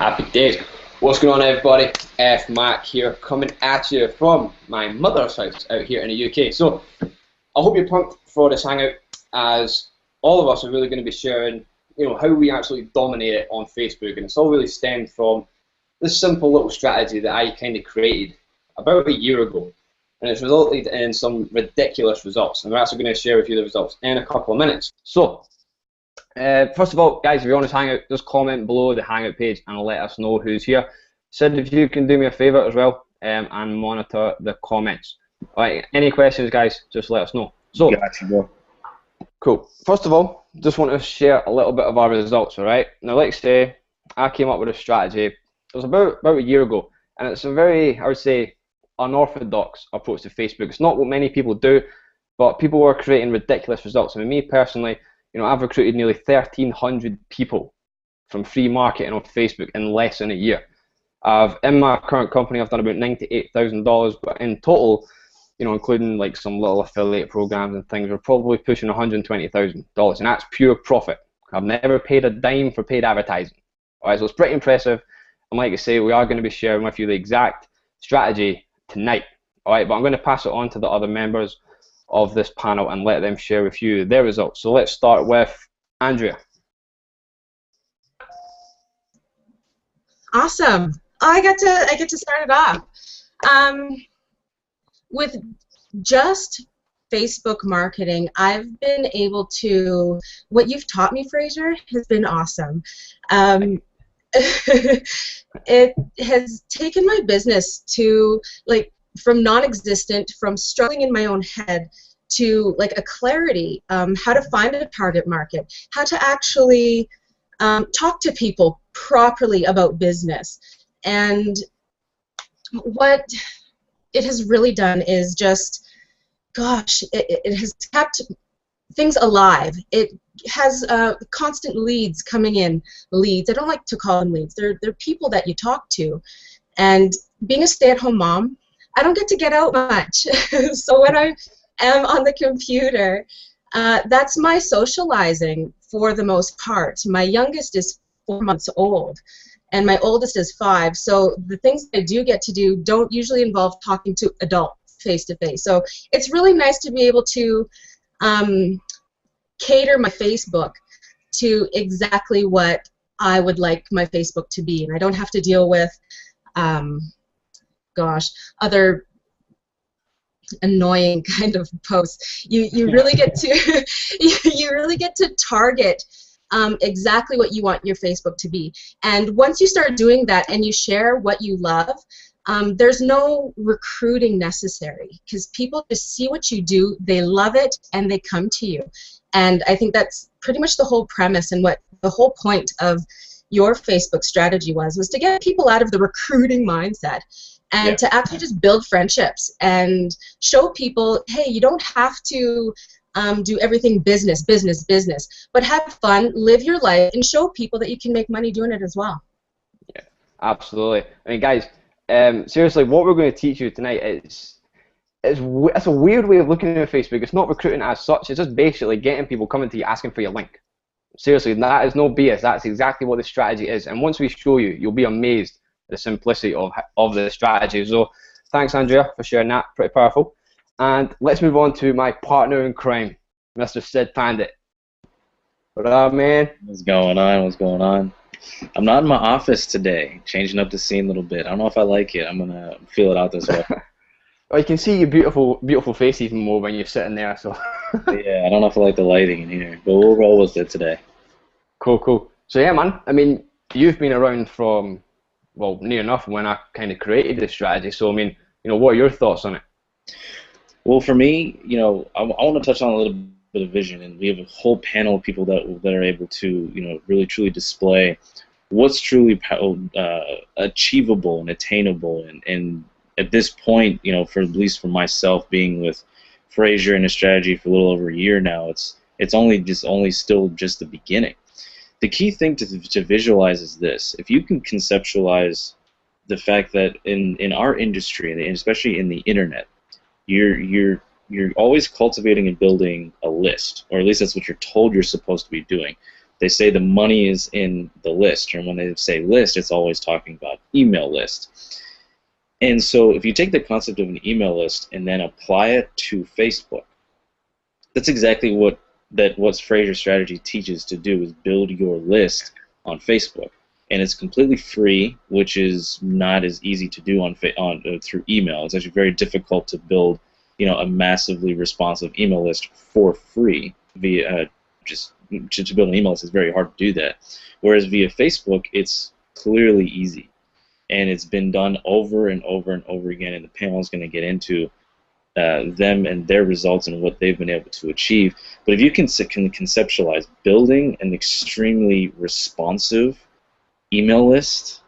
Happy days. What's going on, everybody? F Mac here, coming at you from my mother's house out here in the UK. So I hope you're pumped for this hangout, as all of us are really going to be sharing, how we actually dominate it on Facebook, and it's all really stemmed from this simple little strategy that I kind of created about a year ago, and it's resulted in some ridiculous results. And we're actually going to share with you the results in a couple of minutes. So first of all, guys, if you're on this hangout, just comment below the hangout page and let us know who's here. Sid, if you can do me a favour as well, and monitor the comments. Alright, any questions, guys, just let us know. So, gotcha, bro. Cool. First of all, just want to share a little bit of our results, alright? Now, like I say, I came up with a strategy. It was about a year ago, and it's a very, I would say, unorthodox approach to Facebook. It's not what many people do, but people were creating ridiculous results. I mean, me personally, I've recruited nearly 1,300 people from free marketing on Facebook in less than a year. In my current company, I've done about $98,000, but in total, including like some little affiliate programs and things, we're probably pushing $120,000, and that's pure profit. I've never paid a dime for paid advertising. All right, so it's pretty impressive. And like I say, we are going to be sharing with you the exact strategy tonight. All right, but I'm going to pass it on to the other members of this panel and let them share with you their results. So let's start with Andrea. Awesome. I get to start it off. With just Facebook marketing, I've been able to, what you've taught me, Fraser, has been awesome. It has taken my business to, from non-existent, from struggling in my own head, to a clarity, how to find a target market, how to actually talk to people properly about business. And what it has really done is just, gosh, it has kept things alive. It has constant leads coming in. Leads, I don't like to call them leads. They're people that you talk to. And being a stay-at-home mom, I don't get to get out much. So when I am on the computer, that's my socializing for the most part. My youngest is 4 months old, and my oldest is 5. So the things I do get to do don't usually involve talking to adults face-to-face. So it's really nice to be able to cater my Facebook to exactly what I would like my Facebook to be, and I don't have to deal with other annoying kind of posts. You really get to you really get to target exactly what you want your Facebook to be. And once you start doing that and you share what you love, there's no recruiting necessary, because people just see what you do, they love it, and they come to you. And I think that's pretty much the whole premise, and what the whole point of your Facebook strategy was to get people out of the recruiting mindset and to actually just build friendships and show people, hey, you don't have to do everything business, but have fun, live your life, and show people that you can make money doing it as well. Yeah, absolutely. I mean, guys, seriously, what we're going to teach you tonight is it's a weird way of looking at Facebook. It's not recruiting as such. It's just basically getting people coming to you asking for your link. Seriously, that is no BS. That's exactly what the strategy is. And once we show you, you'll be amazed at the simplicity of the strategy. So thanks, Andrea, for sharing that. Pretty powerful. And let's move on to my partner in crime, Mr. Sid Pandit. What up, man? What's going on? What's going on? I'm not in my office today. Changing up the scene a little bit. I don't know if I like it. I'm going to feel it out this way. Well, you can see your beautiful face even more when you're sitting there. So yeah, I don't know if I like the lighting in here, but we'll roll with it today. Cool. So yeah, man, I mean, you've been around from, well, near enough when I kind of created this strategy. So, I mean, what are your thoughts on it? Well, for me, I want to touch on a little bit of vision, and we have a whole panel of people that are able to, really truly display what's truly achievable and attainable. And at this point, for at least for myself, being with Fraser and a strategy for a little over a year now, it's still just the beginning. The key thing to visualize is this: if you can conceptualize the fact that in our industry, and especially in the internet, you're always cultivating and building a list, or at least that's what you're told you're supposed to be doing. they say the money is in the list, and when they say list, it's always talking about email list. And so if you take the concept of an email list and then apply it to Facebook, that's exactly what Fraser Strategy teaches to do, is build your list on Facebook. And it's completely free, which is not as easy to do through email. It's actually very difficult to build, a massively responsive email list for free via just to build an email list is very hard to do that. Whereas via Facebook, it's clearly easy, and it's been done over and over and over again. And the panel is going to get into them and their results and what they've been able to achieve. But if you can conceptualize building an extremely responsive email list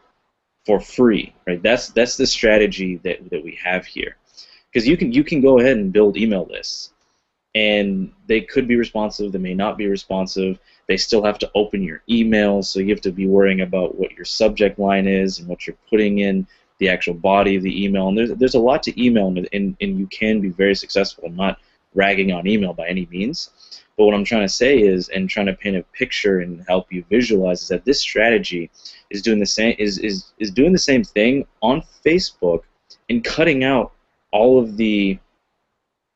for free, right? That's the strategy that we have here. Because you can go ahead and build email lists, and they could be responsive, they may not be responsive. They still have to open your emails, so you have to be worrying about what your subject line is and what you're putting in the actual body of the email. And there's a lot to email, and you can be very successful. I'm not ragging on email by any means, but what I'm trying to say is, and trying to paint a picture and help you visualize, is that this strategy is doing the same is doing the same thing on Facebook and cutting out all of the,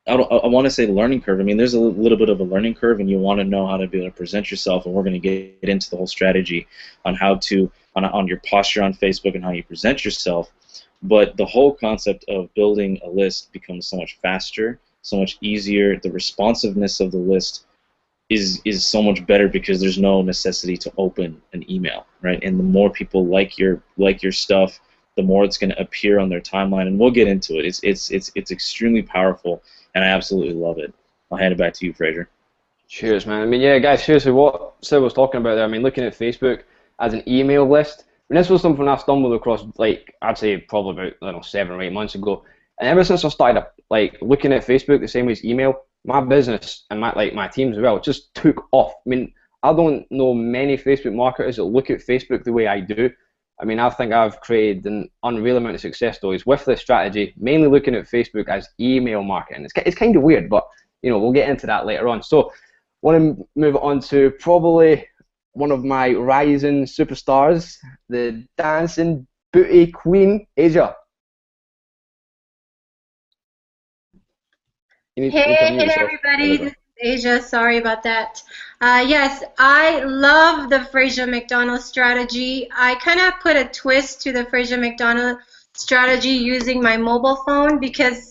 I want to say, learning curve. I mean, there's a little bit of a learning curve, and you want to know how to be able to present yourself, and we're going to get into the whole strategy on how to, on your posture on Facebook and how you present yourself. But the whole concept of building a list becomes so much faster, so much easier. The responsiveness of the list is so much better because there's no necessity to open an email, right? And the more people like your stuff, the more it's going to appear on their timeline, and we'll get into it. It's extremely powerful, and I absolutely love it. I'll hand it back to you, Fraser. Cheers, man. I mean, yeah, guys, seriously, what Sid was talking about there, I mean, looking at Facebook as an email list, I mean, this was something I stumbled across, like, I'd say probably about, I don't know, 7 or 8 months ago. And ever since I started, like, looking at Facebook the same way as email, my business and my team as well just took off. I mean, I don't know many Facebook marketers that look at Facebook the way I do. I mean, I think I've created an unreal amount of success stories with this strategy, mainly looking at Facebook as email marketing. It's kind of weird, but, we'll get into that later on. So, I want to move on to probably one of my rising superstars, the dancing booty queen, Asia. Hey everybody, this is Asia. Sorry about that. Yes, I love the Fraser McDonald strategy. I kind of put a twist to the Fraser McDonald strategy using my mobile phone because,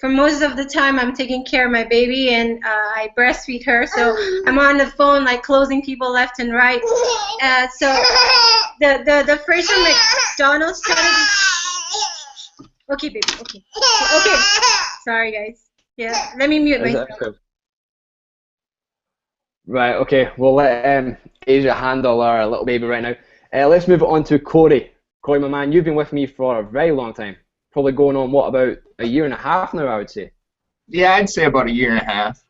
for most of the time I'm taking care of my baby and I breastfeed her, so I'm on the phone like closing people left and right. So the Fraser McDonald strategy. Okay, baby. Okay. Sorry, guys. Yeah, let me mute myself. Right, okay, we'll let Asia handle our little baby right now. Let's move on to Corey. Corey, my man, you've been with me for a very long time. Probably going on, what, about a year and a half now, I would say? Yeah, I'd say about a year and a half.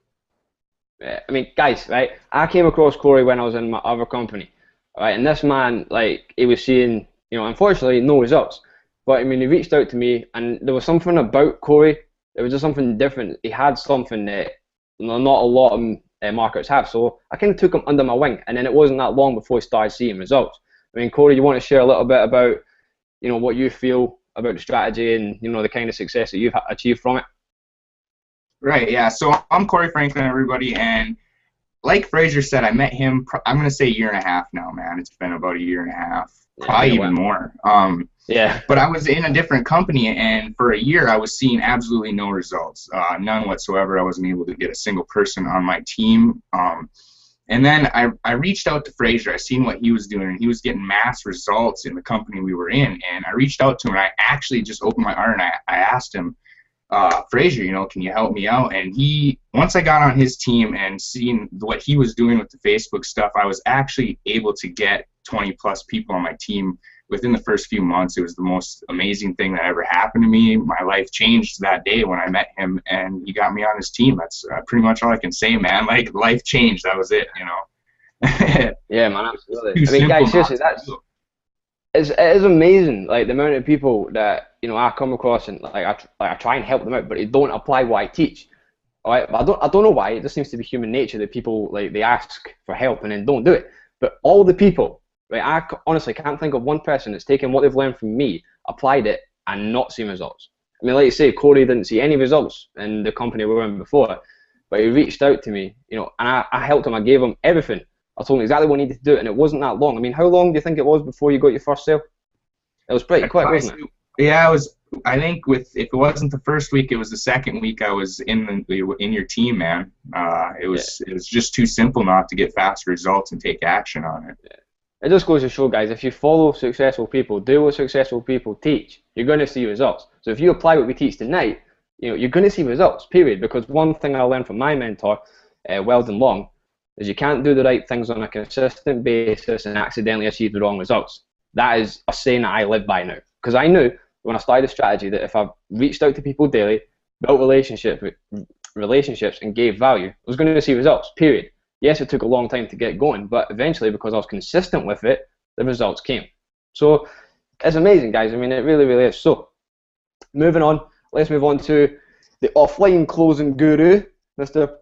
I mean, guys, right, I came across Corey when I was in my other company, right, and this man, like, he was seeing, unfortunately, no results. But, I mean, he reached out to me, and there was something about Corey. It was just something different. He had something that not a lot of marketers have. So I kind of took him under my wing, and then it wasn't that long before he started seeing results. I mean, Corey, you want to share a little bit about, what you feel about the strategy and, the kind of success that you've achieved from it? Right, yeah. So I'm Corey Franklin, everybody, and like Fraser said, I met him, I'm going to say a year and a half now, man. It's been about a year and a half, probably even more. Yeah. But I was in a different company, and for a year I was seeing absolutely no results, none whatsoever. I wasn't able to get a single person on my team. And then I reached out to Fraser. I seen what he was doing, and he was getting mass results in the company we were in. And I reached out to him, and I actually just opened my heart, and I asked him, Fraser, can you help me out? And once I got on his team and seeing what he was doing with the Facebook stuff, I was actually able to get 20 plus people on my team within the first few months. It was the most amazing thing that ever happened to me. My life changed that day when I met him, and he got me on his team. That's pretty much all I can say, man. Like, life changed. That was it, Yeah, man, absolutely. I mean, guys, seriously, it is amazing, like, the amount of people that, I come across, and, like, I try and help them out, but they don't apply what I teach. All right, but I don't know why. It just seems to be human nature that people like they ask for help and then don't do it. But all the people, right? Honestly can't think of one person that's taken what they've learned from me, applied it, and not seen results. I mean, like you say, Corey didn't see any results in the company we were in before, but he reached out to me, you know, and I helped him. I gave him everything. I told him exactly what he needed to do, and it wasn't that long. I mean, how long do you think it was before you got your first sale? It was pretty quick, wasn't it? Yeah, it was. I think if it wasn't the first week, it was the second week I was in your team, man. It was just too simple not to get fast results and take action on it. Yeah. It just goes to show, guys, if you follow successful people, do what successful people teach, you're going to see results. So if you apply what we teach tonight, you know, you're going to see results, period. Because one thing I learned from my mentor, Weldon Long, is you can't do the right things on a consistent basis and accidentally achieve the wrong results. That is a saying that I live by now. Because I knew when I started the strategy that if I reached out to people daily, built relationships and gave value, I was going to see results, period. Yes, it took a long time to get going, but eventually, because I was consistent with it, the results came. So it's amazing, guys. I mean, it really, really is. So moving on, let's move on to the offline closing guru.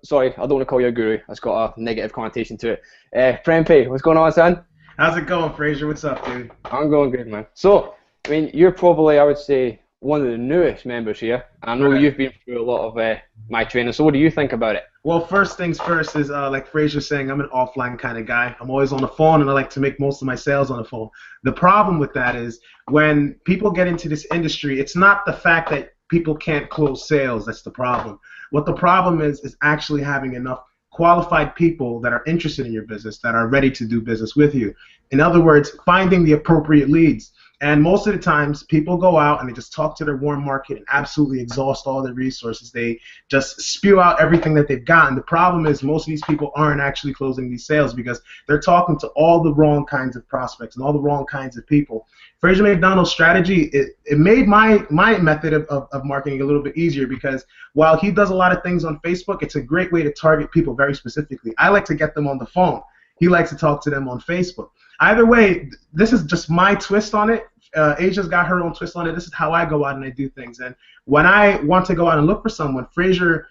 Sorry, I don't want to call you a guru. That's got a negative connotation to it. Prempeh, what's going on, son? How's it going, Fraser? What's up, dude? I'm going good, man. So, I mean, you're probably, I would say, one of the newest members here. I know you've been through a lot of my training. So what do you think about it? Well, first things first is, like Fraser's saying, I'm an offline kind of guy. I'm always on the phone, and I like to make most of my sales on the phone. The problem with that is when people get into this industry, it's not the fact that people can't close sales that's the problem. What the problem is actually having enough qualified people that are interested in your business, that are ready to do business with you. In other words, finding the appropriate leads. And most of the times, people go out and they just talk to their warm market and absolutely exhaust all their resources. They just spew out everything that they've got. And the problem is most of these people aren't actually closing these sales because they're talking to all the wrong kinds of prospects and all the wrong kinds of people. Fraser McDonald's strategy, it made my method of marketing a little bit easier because while he does a lot of things on Facebook, it's a great way to target people very specifically. I like to get them on the phone. He likes to talk to them on Facebook. Either way, this is just my twist on it. Asia's got her own twist on it. This is how I go out and I do things. And when I want to go out and look for someone, Fraser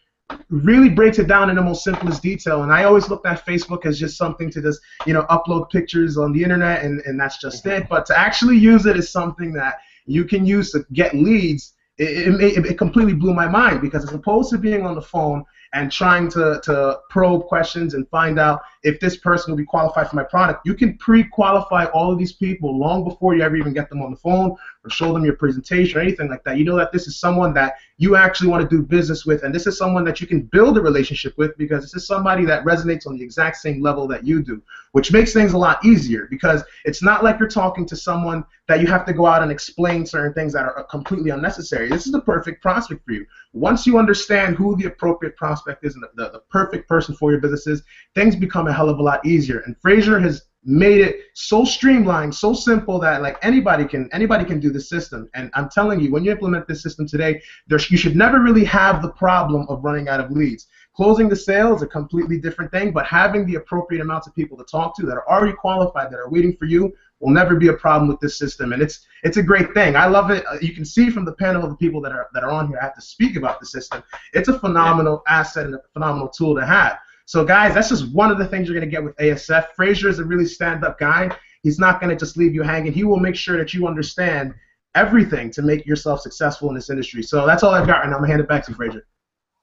really breaks it down in the most simplest detail. And I always looked at Facebook as just something to just, you know, upload pictures on the internet and that's just it. But to actually use it as something that you can use to get leads, it completely blew my mind because as opposed to being on the phone and trying to probe questions and find out if this person will be qualified for my product, you can pre-qualify all of these people long before you ever even get them on the phone or show them your presentation or anything like that. You know that this is someone that you actually want to do business with, and this is someone that you can build a relationship with because this is somebody that resonates on the exact same level that you do, which makes things a lot easier because it's not like you're talking to someone that you have to go out and explain certain things that are completely unnecessary. This is the perfect prospect for you. Once you understand who the appropriate prospect is and the perfect person for your business is, things become a hell of a lot easier. And Fraser has made it so streamlined, so simple that like anybody can do the system. And I'm telling you, when you implement this system today, you should never really have the problem of running out of leads. Closing the sale is a completely different thing, but having the appropriate amounts of people to talk to that are already qualified, that are waiting for you, will never be a problem with this system. And it's a great thing. I love it. You can see from the panel of the people that are on here, I have to speak about the system. It's a phenomenal asset and a phenomenal tool to have. So guys, that's just one of the things you're going to get with ASF. Fraser is a really stand-up guy. He's not going to just leave you hanging. He will make sure that you understand everything to make yourself successful in this industry. So that's all I've got right now. I'm going to hand it back to Fraser.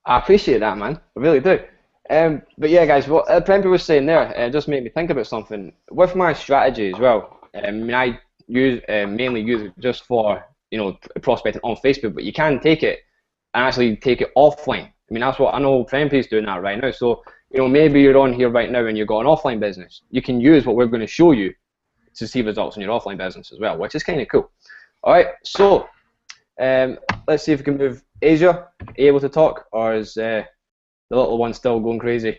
I appreciate that, man. I really do. But yeah, guys, what Prempeh was saying there just made me think about something. With my strategy as well, I mean, I mainly use it just for, you know, prospecting on Facebook, but you can take it and actually take it offline. I mean, that's what I know Prempeh's doing that right now. So, you know, maybe you're on here right now and you've got an offline business. You can use what we're going to show you to see results in your offline business as well, which is kind of cool. All right, so let's see if we can move. Asia, are you able to talk, or is the little one still going crazy?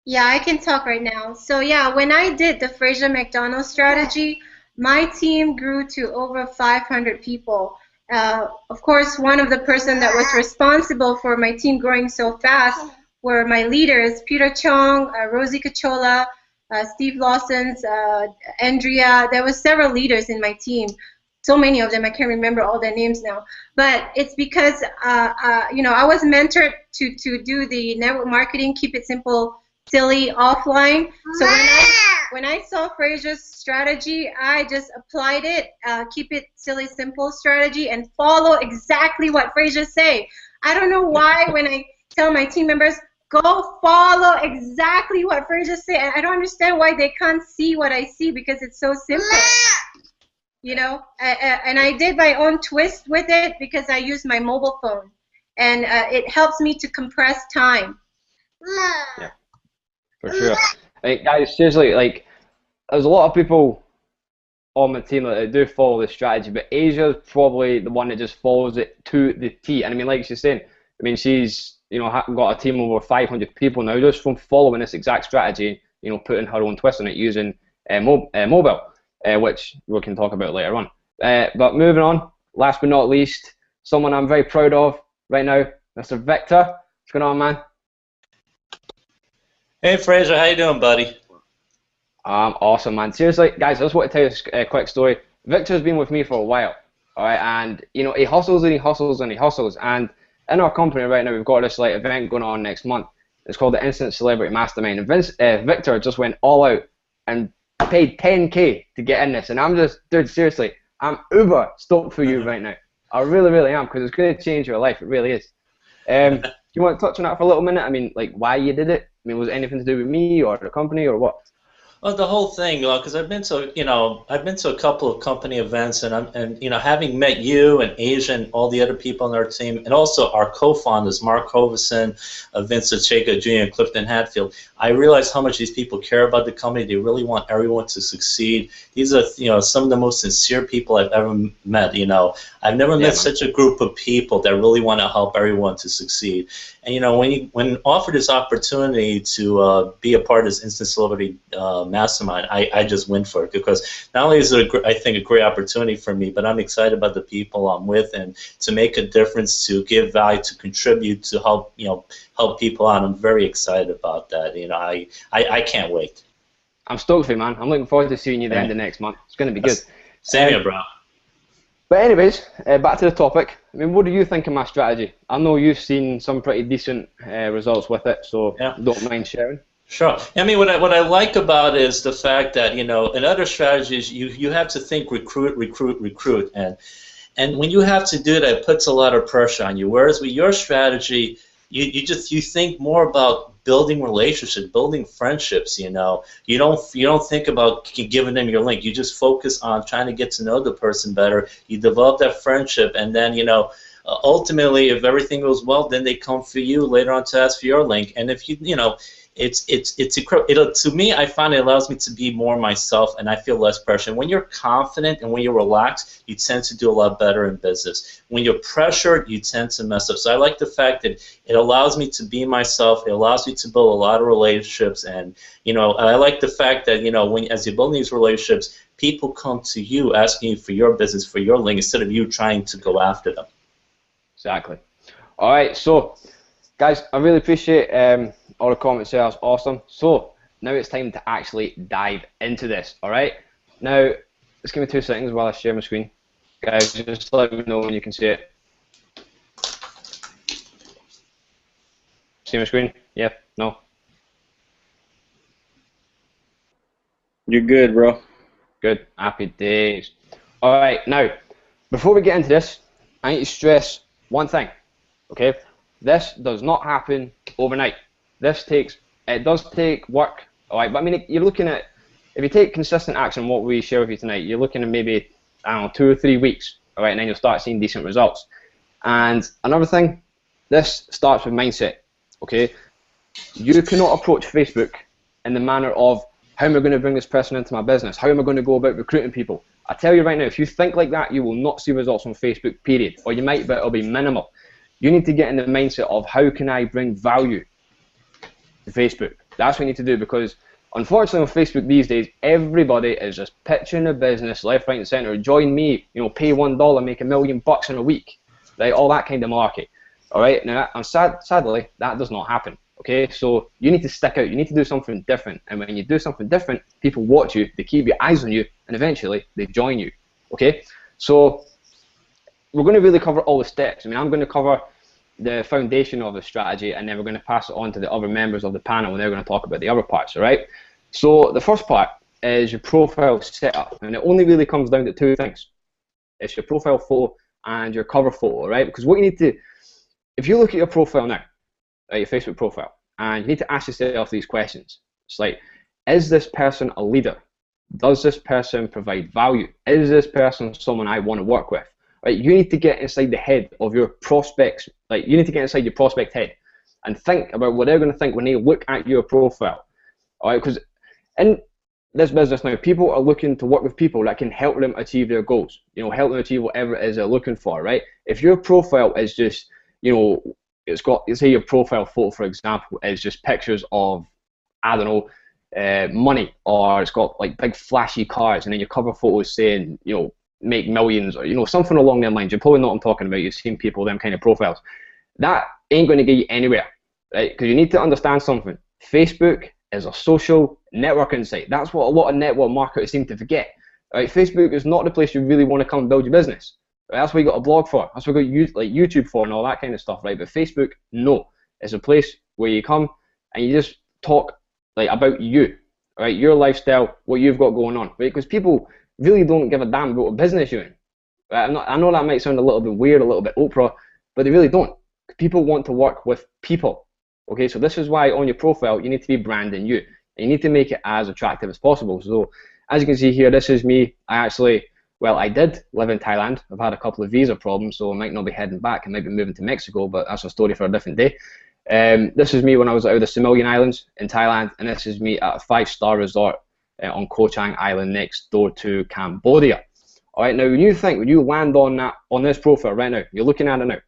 Yeah, I can talk right now. So yeah, when I did the Fraser McDonald strategy, my team grew to over 500 people. Of course, one of the person that was responsible for my team growing so fast were my leaders, Peter Chong, Rosie Cachola, Steve Lawson's, Andrea. There were several leaders in my team. so many of them, I can't remember all their names now. But it's because you know, I was mentored to do the network marketing, keep it simple, silly, offline. So when I saw Fraser's strategy, I just applied it, keep it silly, simple strategy, and follow exactly what Fraser say. I don't know why when I tell my team members, go follow exactly what Fraser say, and I don't understand why they can't see what I see, because it's so simple. You know, and I did my own twist with it because I use my mobile phone, and it helps me to compress time. Yeah, for sure. Like, guys, seriously, like, there's a lot of people on my team that do follow the strategy, but Asia's probably the one that just follows it to the T. And I mean, like she's saying, I mean, she's, you know, got a team of over 500 people now just from following this exact strategy, you know, putting her own twist on it using mobile. Which we can talk about later on. But moving on, last but not least, someone I'm very proud of right now, Mr. Victor. What's going on, man? Hey, Fraser, how you doing, buddy? Awesome, man. Seriously, guys, I just want to tell you a quick story. Victor's been with me for a while, all right, and you know, he hustles and he hustles and he hustles. And in our company right now, we've got this like event going on next month. It's called the Instant Celebrity Mastermind. And Victor just went all out and paid $10K to get in this, and I'm just, dude, seriously, I'm uber stoked for you right now. I really, really am, because it's going to change your life. It really is. Do you want to touch on that for a little minute? I mean, like, why you did it? I mean, was it anything to do with me or the company or what? Well, the whole thing, because I've been to, you know, I've been to a couple of company events, and you know, having met you and Asia and all the other people on our team, and also our co-founders, Mark Hovison, Vincent Chaka Jr., and Clifton Hatfield, I realized how much these people care about the company. They really want everyone to succeed. These are, you know, some of the most sincere people I've ever met. You know, I've never met such a group of people that really want to help everyone to succeed. And you know, when offered this opportunity to be a part of this Instant Celebrity Mastermind, I just went for it, because not only is it I think a great opportunity for me, but I'm excited about the people I'm with, and to make a difference, to give value, to contribute, to help, you know, help people out. I'm very excited about that. You know, I can't wait. I'm stoked for you, man. I'm looking forward to seeing you the end of next month. It's going to be good. Same here, bro. But anyways, back to the topic. I mean, what do you think of my strategy? I know you've seen some pretty decent results with it, so don't mind sharing. Sure. I mean, what I like about it is the fact that, you know, in other strategies, you have to think recruit, and when you have to do that, it puts a lot of pressure on you. Whereas with your strategy, you think more about building relationships, building friendships. You know, you don't think about giving them your link. You just focus on trying to get to know the person better. You develop that friendship, and then, you know, ultimately, if everything goes well, then they come for you later on to ask for your link. And if you know, to me, I find it allows me to be more myself, and I feel less pressure. And when you're confident and when you're relaxed, you tend to do a lot better in business. When you're pressured, you tend to mess up. So I like the fact that it allows me to be myself. It allows me to build a lot of relationships, and you know, I like the fact that, you know, as you're building these relationships, people come to you asking you for your business, for your link, instead of you trying to go after them. Exactly. All right, so guys, I really appreciate all the comments there. That's awesome. So now it's time to actually dive into this. All right. Now, just give me 2 seconds while I share my screen. Guys, just let me know when you can see it. See my screen? Yep. No. You're good, bro. Good. Happy days. All right. Now, before we get into this, I need to stress one thing. Okay. This does not happen overnight. It does take work, all right, but I mean, you're looking at, if you take consistent action, what we share with you tonight, you're looking at maybe, I don't know, 2 or 3 weeks, all right, and then you'll start seeing decent results. And another thing, this starts with mindset, okay? You cannot approach Facebook in the manner of, how am I going to bring this person into my business? How am I going to go about recruiting people? I tell you right now, if you think like that, you will not see results on Facebook, period, or you might, but it'll be minimal. You need to get in the mindset of, how can I bring value to Facebook? That's what you need to do, because unfortunately on Facebook these days, everybody is just pitching a business left, right, and center. Join me, you know, pay $1, make $1 million in a week, right? All that kind of market. All right. Now, sadly, that does not happen. Okay. So you need to stick out. You need to do something different. And when you do something different, people watch you, they keep your eyes on you, and eventually they join you. Okay. So we're going to really cover all the steps. I mean, I'm going to cover the foundation of the strategy, and then we're going to pass it on to the other members of the panel, and they're going to talk about the other parts, all right? So the first part is your profile setup, and it only really comes down to two things. It's your profile photo and your cover photo, all right? Because what you need to, if you look at your profile now, your Facebook profile, and you need to ask yourself these questions. It's like, is this person a leader? Does this person provide value? Is this person someone I want to work with? Right? You need to get inside the head of your prospects. Like, you need to get inside your prospect head and think about what they're going to think when they look at your profile. All right? Because in this business now, people are looking to work with people that can help them achieve their goals. You know, help them achieve whatever it is they're looking for. Right? If your profile is just, you know, it's got, say your profile photo, for example, is just pictures of, I don't know, money, or it's got like big flashy cars, and then your cover photo is saying, you know, make millions, or, you know, something along them lines. You probably know what I'm talking about. You've seen people, them kind of profiles. That ain't going to get you anywhere, right? Because you need to understand something. Facebook is a social networking site. That's what a lot of network marketers seem to forget. Right? Facebook is not the place you really want to come and build your business. Right? That's what you got a blog for. That's what you got like YouTube for and all that kind of stuff, right? But Facebook, no. It's a place where you come and you just talk like about you, right? Your lifestyle, what you've got going on, right? Because people really don't give a damn about what business you're in. Right? I know that might sound a little bit weird, a little bit Oprah, but they really don't. People want to work with people. Okay, so this is why on your profile you need to be branding you. And you need to make it as attractive as possible. So as you can see here, this is me. I did live in Thailand. I've had a couple of visa problems, so I might not be heading back. I might be moving to Mexico, but that's a story for a different day. This is me when I was out of the Similjan Islands in Thailand, and this is me at a 5-star resort on Koh Chang Island next door to Cambodia. All right, now when you land on this profile right now, you're looking at it now. I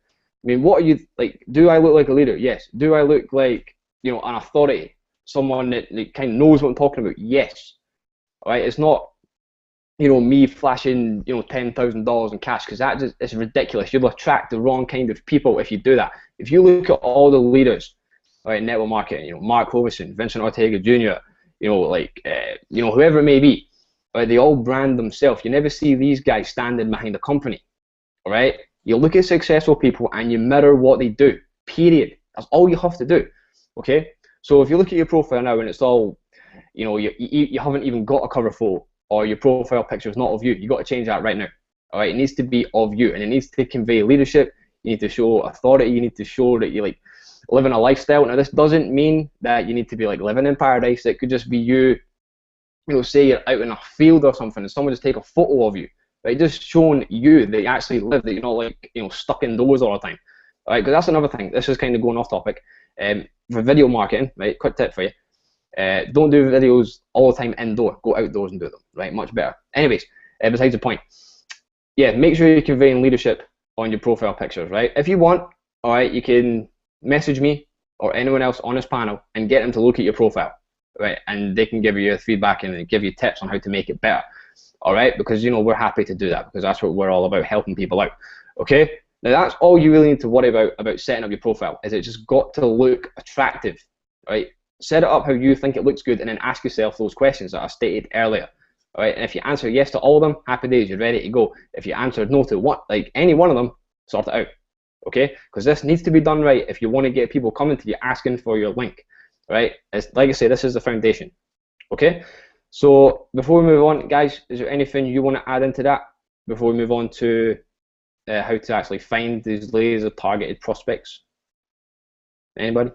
mean, what are you like? Do I look like a leader? Yes. Do I look like, you know, an authority, someone that kind of knows what I'm talking about? Yes. All right, it's not, you know, me flashing, you know, $10,000 in cash, because that just, it's ridiculous. You'll attract the wrong kind of people if you do that. If you look at all the leaders, right, in network marketing, you know, Mark Hoverson, Vincent Ortega Jr., you know, like, you know, whoever it may be, right, they all brand themselves. You never see these guys standing behind a company, all right? You look at successful people and you mirror what they do, period. That's all you have to do, okay? So if you look at your profile now and it's all, you know, you haven't even got a cover photo, or your profile picture is not of you, you got to change that right now, all right? It needs to be of you, and it needs to convey leadership. You need to show authority. You need to show that you like living a lifestyle. Now, this doesn't mean that you need to be like living in paradise. It could just be you, you know, say you're out in a field or something, and someone just take a photo of you, right? Just showing you that you actually live, that you're not like, you know, stuck indoors all the time, all right? Because that's another thing. This is kind of going off topic. For video marketing, right? Quick tip for you. Don't do videos all the time indoor. Go outdoors and do them, right? Much better. Anyways, besides the point, yeah, make sure you're conveying leadership on your profile pictures, right? If you want, all right, you can message me or anyone else on this panel and get them to look at your profile, right? And they can give you feedback and give you tips on how to make it better, all right? Because, you know, we're happy to do that, because that's what we're all about, helping people out, okay? Now, that's all you really need to worry about setting up your profile, is it just got to look attractive, right? Set it up how you think it looks good, and then ask yourself those questions that I stated earlier. All right, and if you answer yes to all of them, happy days, you're ready to go. If you answered no to one, like any one of them, sort it out, okay? Because this needs to be done right if you want to get people coming to you asking for your link, right? It's, like I say, this is the foundation, okay? So before we move on, guys, is there anything you want to add into that before we move on to how to actually find these laser targeted prospects? Anybody?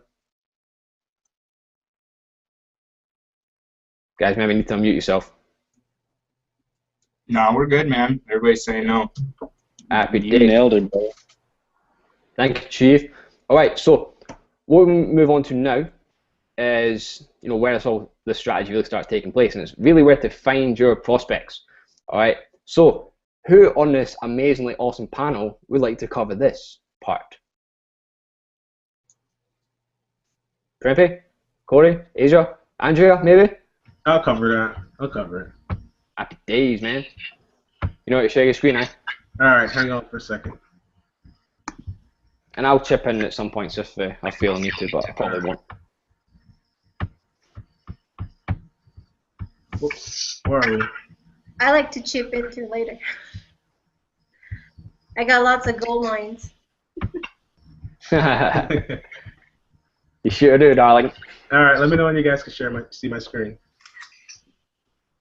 Guys, maybe need to unmute yourself. No, we're good, man. Everybody's saying no. Happy You day. nailed it, bro. Thank you, Chief. All right, so what we move on to now is, you know, where the strategy really starts taking place, and it's really where to find your prospects. All right, so who on this amazingly awesome panel would like to cover this part? Prempeh, Corey, Asia, Andrea, maybe? I'll cover that. I'll cover it. Happy days, man. You know what, share your screen, eh? All right, hang on for a second. And I'll chip in at some points if I feel I need to, but I probably won't. Whoops, where are we? I like to chip in too later. I got lots of gold mines. You sure do, darling. All right, let me know when you guys can see my screen.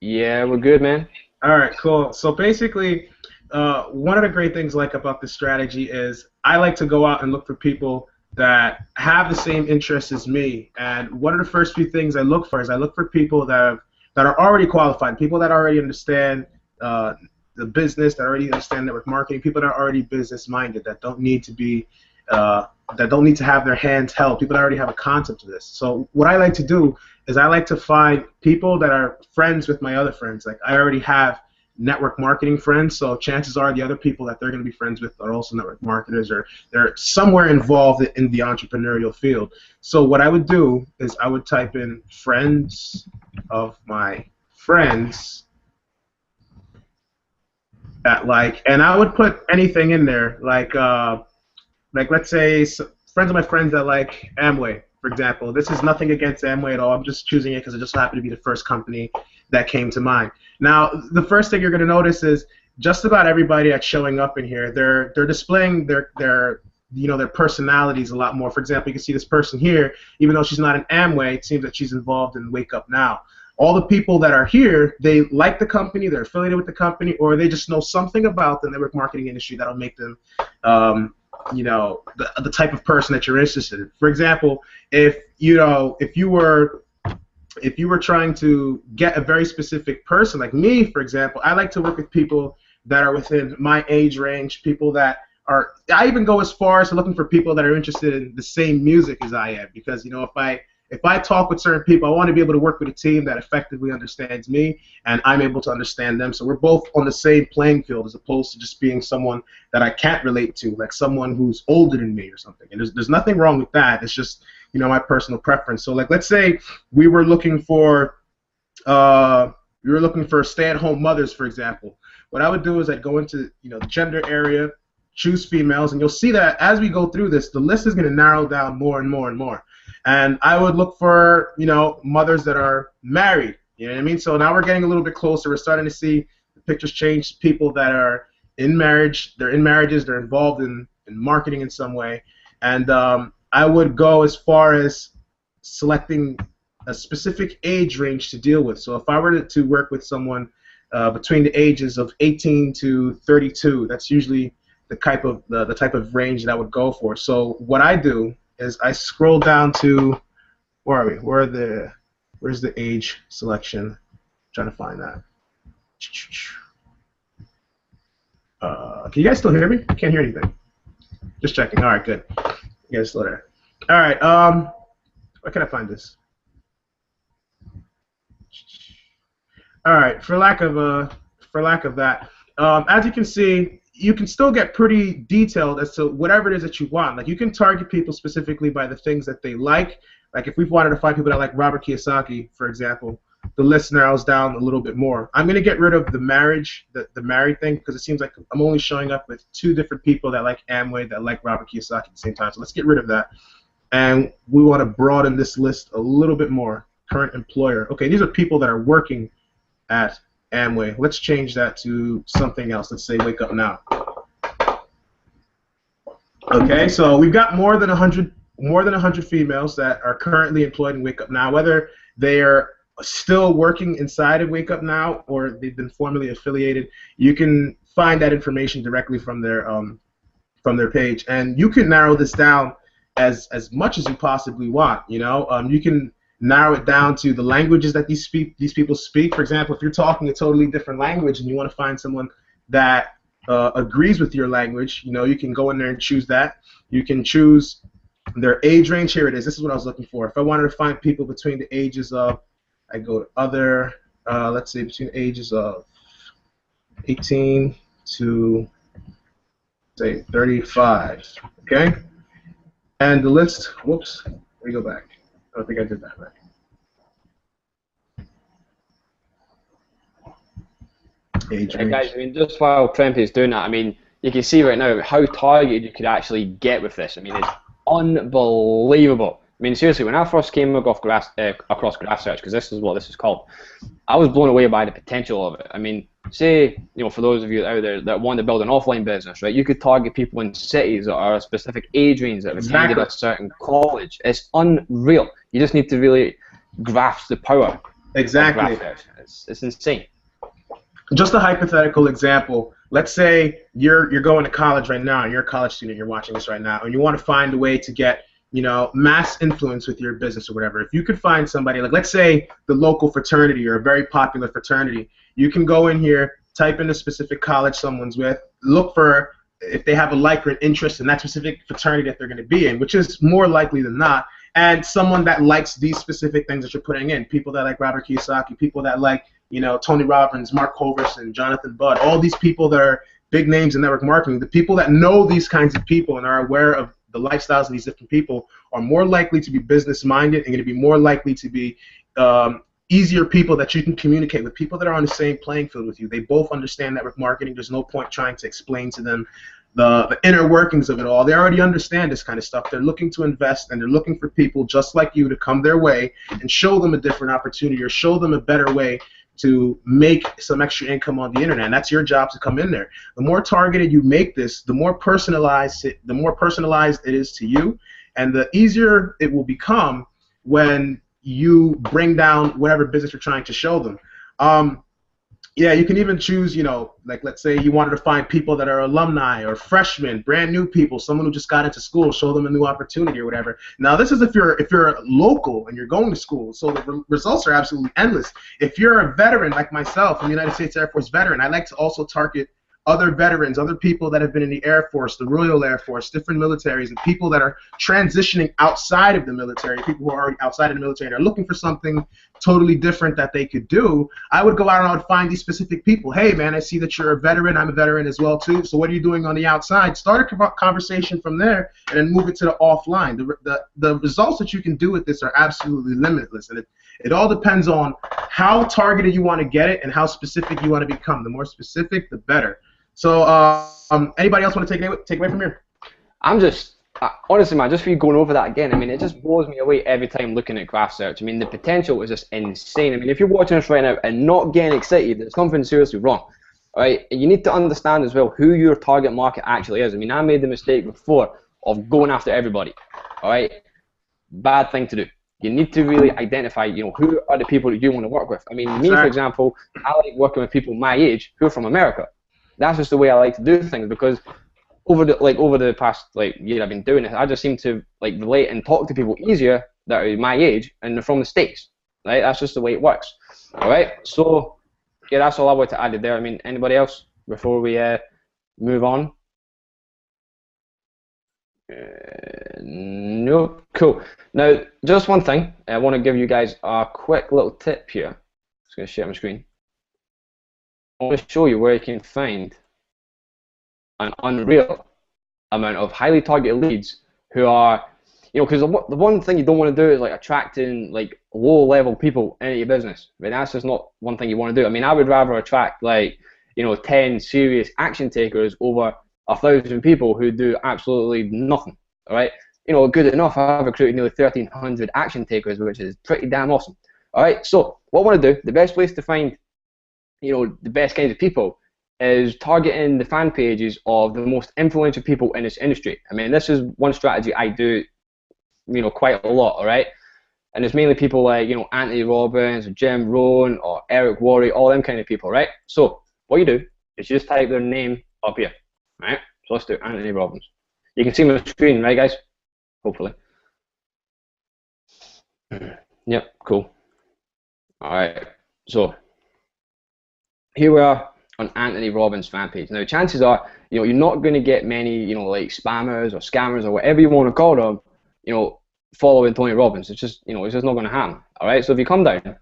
Yeah, we're good, man. All right, cool. So basically, one of the great things I like about this strategy is I like to go out and look for people that have the same interests as me. And one of the first few things I look for is I look for people that are already qualified, people that already understand the business, that already understand network marketing, people that are already business minded, that don't need to be that don't need to have their hands held, people that already have a concept of this. So what I like to do is I like to find people that are friends with my other friends. Like I already have network marketing friends, so chances are the other people that they're going to be friends with are also network marketers, or they're somewhere involved in the entrepreneurial field. So what I would do is I would type in friends of my friends and I would put anything in there, like let's say friends of my friends that like Amway, for example. This is nothing against Amway at all. I'm just choosing it because it just happened to be the first company that came to mind. Now, the first thing you're going to notice is just about everybody that's showing up in here, they're displaying their personalities a lot more. For example, you can see this person here, even though she's not an Amway, it seems that she's involved in Wake Up Now. All the people that are here, they like the company, they're affiliated with the company, or they just know something about the network marketing industry that'll make them the type of person that you're interested in. For example, if you were trying to get a very specific person, like me, for example, I like to work with people that are within my age range, people that are, I even go as far as looking for people that are interested in the same music as I am, because if I talk with certain people, I want to be able to work with a team that effectively understands me, and I'm able to understand them. So we're both on the same playing field, as opposed to just being someone that I can't relate to, like someone who's older than me or something. And there's nothing wrong with that. It's just my personal preference. So like, let's say we were looking for stay-at-home mothers, for example. What I would do is I'd go into the gender area, choose females, and you'll see that as we go through this, the list is going to narrow down more and more and more. And I would look for, mothers that are married. You know what I mean? So now we're getting a little bit closer. We're starting to see the pictures change. People that are in marriage, they're in marriages, they're involved in marketing in some way. And I would go as far as selecting a specific age range to deal with. So if I were to work with someone between the ages of 18 to 32, that's usually the type of range that I would go for. So what I do is I scroll down to, where are we? Where's the age selection? I'm trying to find that. Can you guys still hear me? I can't hear anything. Just checking. All right, good. You guys still there? All right. Where can I find this? All right. For lack of that, as you can see, you can still get pretty detailed as to whatever it is that you want. Like, you can target people specifically by the things that they like. Like, if we've wanted to find people that like Robert Kiyosaki, for example, the list narrows down a little bit more. I'm going to get rid of the married thing, because it seems like I'm only showing up with 2 different people that like Amway, that like Robert Kiyosaki at the same time. So let's get rid of that. And we want to broaden this list a little bit more. Current employer. Okay, these are people that are working at Amway. Let's change that to something else. Let's say Wake Up Now. Okay, so we've got more than 100 females that are currently employed in Wake Up Now. Whether they are still working inside of Wake Up Now or they've been formally affiliated, you can find that information directly from their page, and you can narrow this down as much as you possibly want. You can narrow it down to the languages that these people speak. For example, if you're talking a totally different language and you want to find someone that agrees with your language, you can go in there and choose that. You can choose their age range. Here it is. This is what I was looking for. If I wanted to find people between the ages of, I go to other, let's say between the ages of 18 to, say, 35. Okay? And the list, whoops, let me go back. I don't think I did that right. Age range. Guys, I mean, just while Trempe is doing that, I mean, you can see right now how targeted you could actually get with this. I mean, it's unbelievable. I mean, seriously, when I first came across Graph Search, because this is what this is called, I was blown away by the potential of it. I mean, say, for those of you out there that want to build an offline business, right, you could target people in cities that are a specific age range that have attended a certain college. It's unreal. You just need to really grasp the power. Exactly. It's insane. Just a hypothetical example. Let's say you're going to college right now, and you're a college student, you're watching this right now, and you want to find a way to get, mass influence with your business or whatever. If you could find somebody, like let's say the local fraternity or a very popular fraternity, you can go in here, type in a specific college someone's with, look for if they have a like or an interest in that specific fraternity that they're going to be in, which is more likely than not, and someone that likes these specific things that you're putting in, people that like Robert Kiyosaki, people that like, Tony Robbins, Mark Hoverson, Jonathan Budd, all these people that are big names in network marketing, the people that know these kinds of people and are aware of the lifestyles of these different people are more likely to be business-minded and going to be more likely to be easier people that you can communicate with, people that are on the same playing field with you. They both understand network marketing. There's no point trying to explain to them the inner workings of it all. They already understand this kind of stuff. They're looking to invest, and they're looking for people just like you to come their way and show them a different opportunity or show them a better way to make some extra income on the internet. And that's your job to come in there. The more targeted you make this, the more personalized it is to you, and the easier it will become when you bring down whatever business you're trying to show them. Yeah, you can even choose, like let's say you wanted to find people that are alumni or freshmen, brand new people, someone who just got into school, show them a new opportunity or whatever. Now this is if you're local and you're going to school, so the results are absolutely endless. If you're a veteran like myself, I'm a United States Air Force veteran, I like to also target other veterans, other people that have been in the Air Force, the Royal Air Force, different militaries, and people that are transitioning outside of the military, people who are already outside of the military and are looking for something totally different that they could do. I would go out and I would find these specific people. Hey, man, I see that you're a veteran. I'm a veteran as well, too. So what are you doing on the outside? Start a conversation from there and then move it to the offline. The results that you can do with this are absolutely limitless. And it all depends on how targeted you want to get it and how specific you want to become. The more specific, the better. So, anybody else want to take away from here? Honestly, man, just for you going over that again, I mean, it just blows me away every time looking at Graph Search. I mean, the potential is just insane. I mean, if you're watching this right now and not getting excited, there's something seriously wrong. All right? And you need to understand as well who your target market actually is. I mean, I made the mistake before of going after everybody. All right? Bad thing to do. You need to really identify, who are the people that you want to work with. I mean, me, for example, I like working with people my age who are from America. That's just the way I like to do things, because over the past year I've been doing it, I just seem to relate and talk to people easier that are my age and they're from the States. Right? That's just the way it works. All right. So yeah, that's all I wanted to add there. I mean, anybody else before we move on? No. Cool. Now, just one thing. I want to give you guys a quick little tip here. Just gonna share my screen. I want to show you where you can find an unreal amount of highly targeted leads who are, because the one thing you don't want to do is attracting low-level people into your business. I mean, that's just not one thing you want to do. I mean, I would rather attract 10 serious action takers over 1,000 people who do absolutely nothing. All right, good enough. I've recruited nearly 1,300 action takers, which is pretty damn awesome. All right, so what I want to do, the best place to find the best kinds of people is targeting the fan pages of the most influential people in this industry. I mean, this is one strategy I do, quite a lot, all right? And it's mainly people like, Anthony Robbins, or Jim Rohn, or Eric Worre, all them kind of people, right? So what you do is you just type their name up here, right? So let's do Anthony Robbins. You can see my screen, right, guys? Hopefully. Yep, cool. All right, so here we are on Anthony Robbins' fan page. Now, chances are, you're not going to get many, spammers or scammers or whatever you want to call them, following Tony Robbins. It's just, it's just not going to happen. All right. So if you come down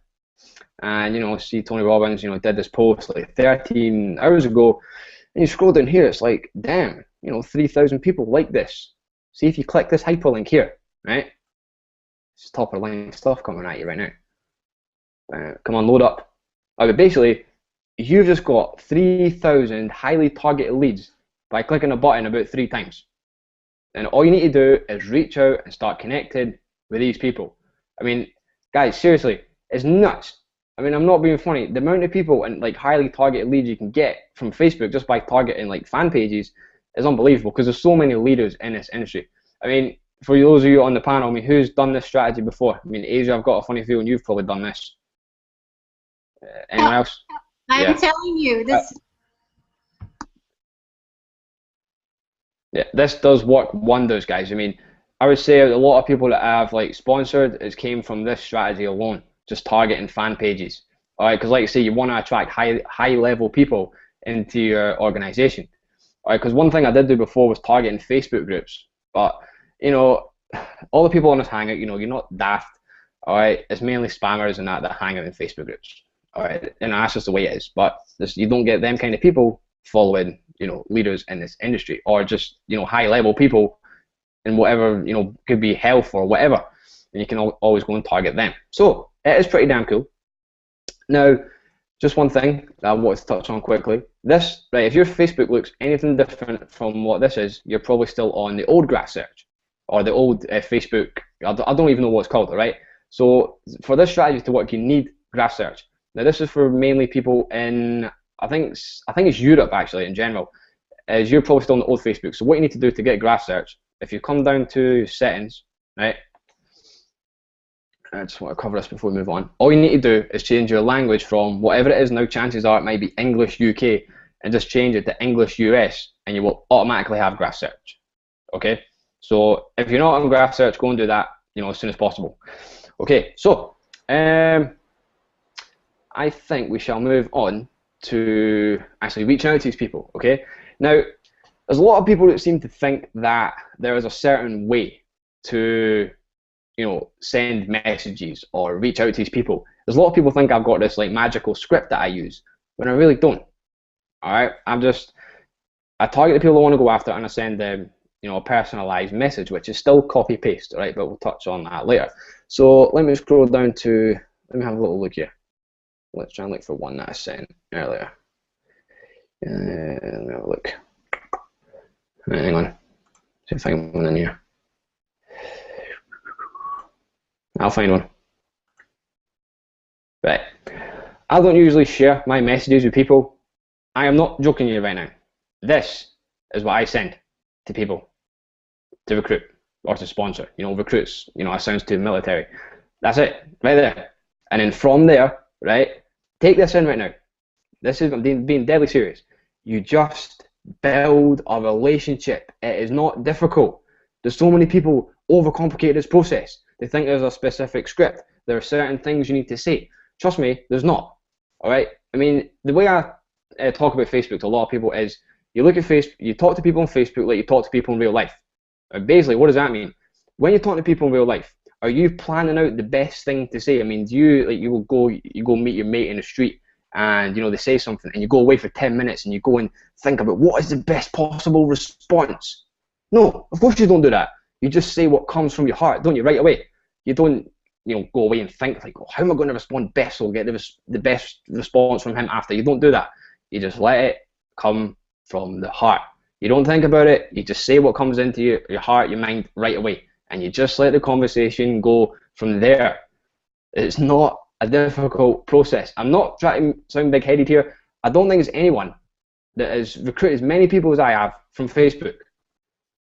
and see Tony Robbins, did this post 13 hours ago, and you scroll down here, it's like, damn, 3,000 people like this. See if you click this hyperlink here, right? It's top of the line stuff coming at you right now. Come on, load up. Okay, basically, you've just got 3,000 highly targeted leads by clicking a button about 3 times. And all you need to do is reach out and start connecting with these people. I mean, guys, seriously, it's nuts I mean, I'm not being funny. The amount of people and like highly targeted leads you can get from Facebook just by targeting like fan pages is unbelievable because there's so many leaders in this industry. I mean, for those of you on the panel, I mean, who's done this strategy before? I mean, Asia, I've got a funny feeling you've probably done this. Anyone else? I'm telling you, this. Yeah, this does work wonders, guys. I mean, I would say a lot of people that I've like sponsored, it came from this strategy alone, just targeting fan pages. All right, because like I say, you want to attract high level people into your organization. All right, because one thing I did do before was targeting Facebook groups, but you know, all the people on this hangout, you know, you're not daft. All right, it's mainly spammers and that hang out in Facebook groups. All right, and that's just the way it is. But you don't get them kind of people following, you know, leaders in this industry, or just, you know, high level people in whatever, you know, could be health or whatever, and you can always go and target them. So it is pretty damn cool. Now, just one thing that I wanted to touch on quickly. This, right, if your Facebook looks anything different from what this is, you're probably still on the old graph search, or the old Facebook, I don't even know what it's called, right? So for this strategy to work, you need graph search. Now this is for mainly people in, I think it's Europe actually in general, as you're probably still on the old Facebook. So what you need to do to get graph search, if you come down to settings, right, I just want to cover this before we move on. All you need to do is change your language from whatever it is now, chances are it might be English UK, and just change it to English US, and you will automatically have graph search. Okay, so if you're not on graph search, go and do that, you know, as soon as possible. Okay, so I think we shall move on to actually reaching out to these people. Okay, now there's a lot of people that seem to think that there is a certain way to, you know, send messages or reach out to these people. There's a lot of people think I've got this like magical script that I use, when I really don't. All right, I target the people I want to go after, and I send them, you know, a personalized message, which is still copy paste, right? But we'll touch on that later. So let me scroll down to, let me have a little look here. Let's try and look for one that I sent earlier. Let me have a look. Right, hang on. See if I can find one in here. I'll find one. Right. I don't usually share my messages with people. I am not joking you right now. This is what I send to people to recruit or to sponsor. You know, recruits, you know, it sounds too military. That's it, right there. And then from there, right, take this in right now. This is, I'm being deadly serious. You just build a relationship. It is not difficult. There's so many people overcomplicate this process. They think there's a specific script. There are certain things you need to say. Trust me, there's not. All right. I mean, the way I talk about Facebook to a lot of people is you look at Facebook, you talk to people on Facebook like you talk to people in real life. Basically, what does that mean? When you're talking to people in real life, are you planning out the best thing to say? I mean, do you like you go meet your mate in the street, and you know they say something, and you go away for 10 minutes and you go and think about what is the best possible response? No, of course you don't do that. You just say what comes from your heart, don't you? Right away. You don't, you know, go away and think like, oh, how am I going to respond best? So I'll get the best response from him after. You don't do that. You just let it come from the heart. You don't think about it. You just say what comes into your heart, your mind right away, and you just let the conversation go from there. It's not a difficult process. I'm not trying to sound big-headed here. I don't think there's anyone that has recruited as many people as I have from Facebook.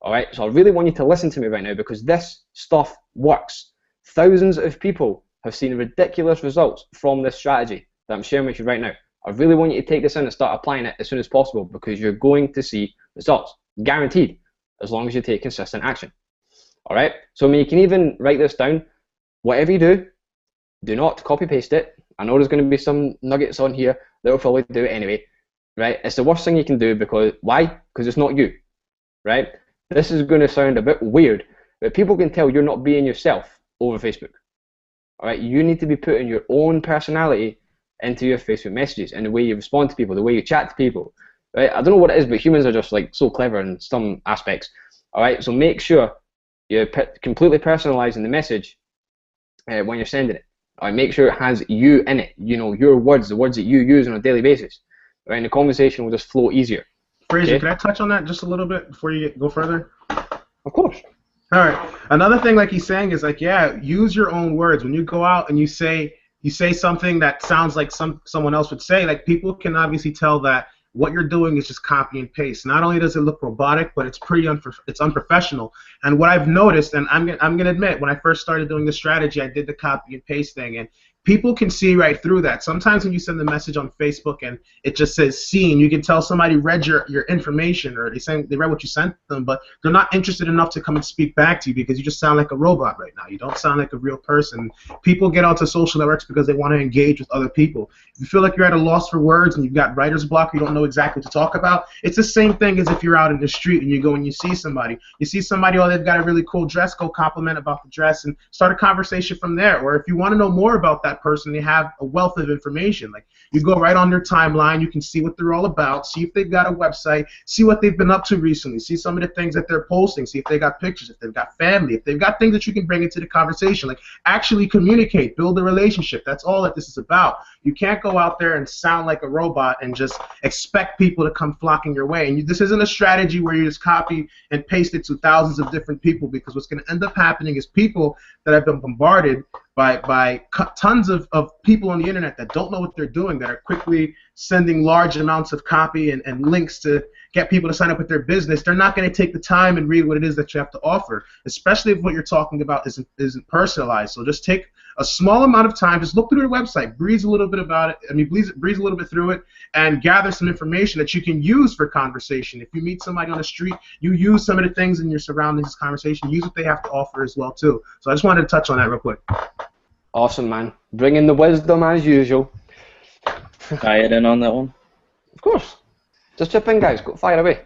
All right, so I really want you to listen to me right now, because this stuff works. Thousands of people have seen ridiculous results from this strategy that I'm sharing with you right now. I really want you to take this in and start applying it as soon as possible, because you're going to see results, guaranteed, as long as you take consistent action. All right, so I mean, you can even write this down. Whatever you do not copy paste it. I know there's going to be some nuggets on here that will probably do it anyway, right? It's the worst thing you can do, because why? Because it's not you, right? This is going to sound a bit weird, but people can tell you're not being yourself over Facebook. All right, you need to be putting your own personality into your Facebook messages, and the way you respond to people, the way you chat to people, right? I don't know what it is, but humans are just like so clever in some aspects. All right, so make sure you're completely personalizing the message when you're sending it. All right, make sure it has you in it. You know, your words, the words that you use on a daily basis. Right, and the conversation will just flow easier. Fraser, okay? Can I touch on that just a little bit before you go further? Of course. All right. Another thing, like he's saying, is like, yeah, use your own words. When you go out and you say you say something that sounds like someone else would say, like people can obviously tell that what you're doing is just copy and paste. Not only does it look robotic, but it's it's unprofessional. And what I've noticed, and I'm gonna admit, when I first started doing this strategy, I did the copy and paste thing, and people can see right through that. Sometimes when you send a message on Facebook and it just says seen, you can tell somebody read your information, or they read what you sent them, but they're not interested enough to come and speak back to you because you just sound like a robot right now. You don't sound like a real person. People get onto social networks because they want to engage with other people. If you feel like you're at a loss for words and you've got writer's block, you don't know exactly what to talk about, it's the same thing as if you're out in the street and you go and you see somebody. Oh, they've got a really cool dress, go compliment about the dress and start a conversation from there. Or if you want to know more about that person, they have a wealth of information. Like, you go right on their timeline, you can see what they're all about, see if they've got a website, see what they've been up to recently, see some of the things that they're posting, see if they got pictures, if they've got family, if they've got things that you can bring into the conversation. Like, actually communicate, build a relationship. That's all that this is about. You can't go out there and sound like a robot and just expect people to come flocking your way. And this isn't a strategy where you just copy and paste it to thousands of different people, because what's going to end up happening is people that have been bombarded by tons of people on the internet that don't know what they're doing, that are quickly sending large amounts of copy and links to get people to sign up with their business. They're not going to take the time and read what it is that you have to offer, especially if what you're talking about isn't personalized. So just take a small amount of time, just look through the website, breeze a little bit about it, breeze a little bit through it, and gather some information that you can use for conversation. If you meet somebody on the street, you use some of the things in your surroundings conversation, use what they have to offer as well too. So I just wanted to touch on that real quick. Awesome, man. Bringing the wisdom as usual. Can I add in on that one? Of course. Just chip in, guys. Go fire away.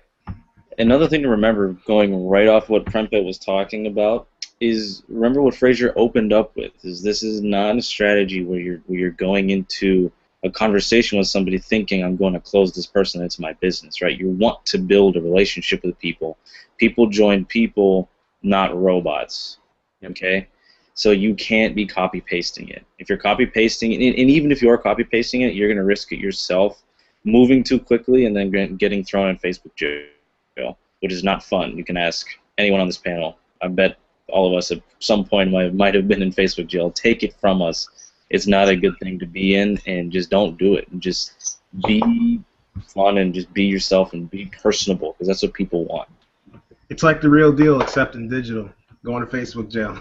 Another thing to remember, going right off what Prempeh was talking about, is remember what Fraser opened up with. This is not a strategy where you're going into a conversation with somebody thinking, I'm going to close this person into my business, right? You want to build a relationship with people. People join people, not robots. Okay? So you can't be copy-pasting it. If you're copy-pasting it, and even if you are copy-pasting it, you're going to risk it yourself moving too quickly and then getting thrown in Facebook jail, which is not fun. You can ask anyone on this panel. I bet all of us at some point might have been in Facebook jail. Take it from us. It's not a good thing to be in, and just don't do it. And just be fun and just be yourself and be personable, because that's what people want. It's like the real deal, except in digital. Going to Facebook jail.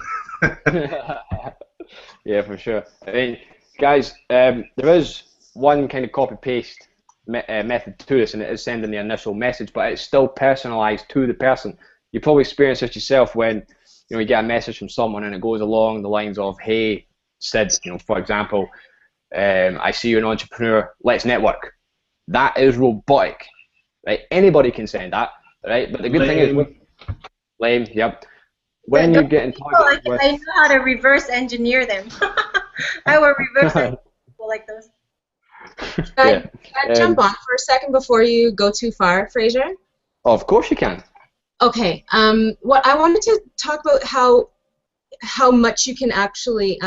Yeah, for sure. I mean, guys, there is one kind of copy-paste method to this, and it is sending the initial message, but it's still personalized to the person. You probably experience this yourself when you get a message from someone and it goes along the lines of, "Hey, Sid, for example, I see you're an entrepreneur. Let's network." That is robotic, right? Anybody can send that, right? But the good thing is, lame. Yep. When you get in target with, I know how to reverse engineer them. I will reverse engineer people like those. Can I jump on for a second before you go too far, Fraser? Of course you can. Okay. What I wanted to talk about how much you can actually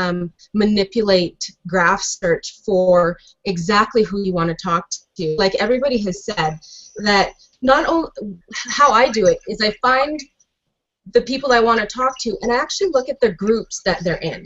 manipulate graph search for exactly who you want to talk to. Like everybody has said, that not only how I do it is I find the people I want to talk to, and I actually look at the groups that they're in.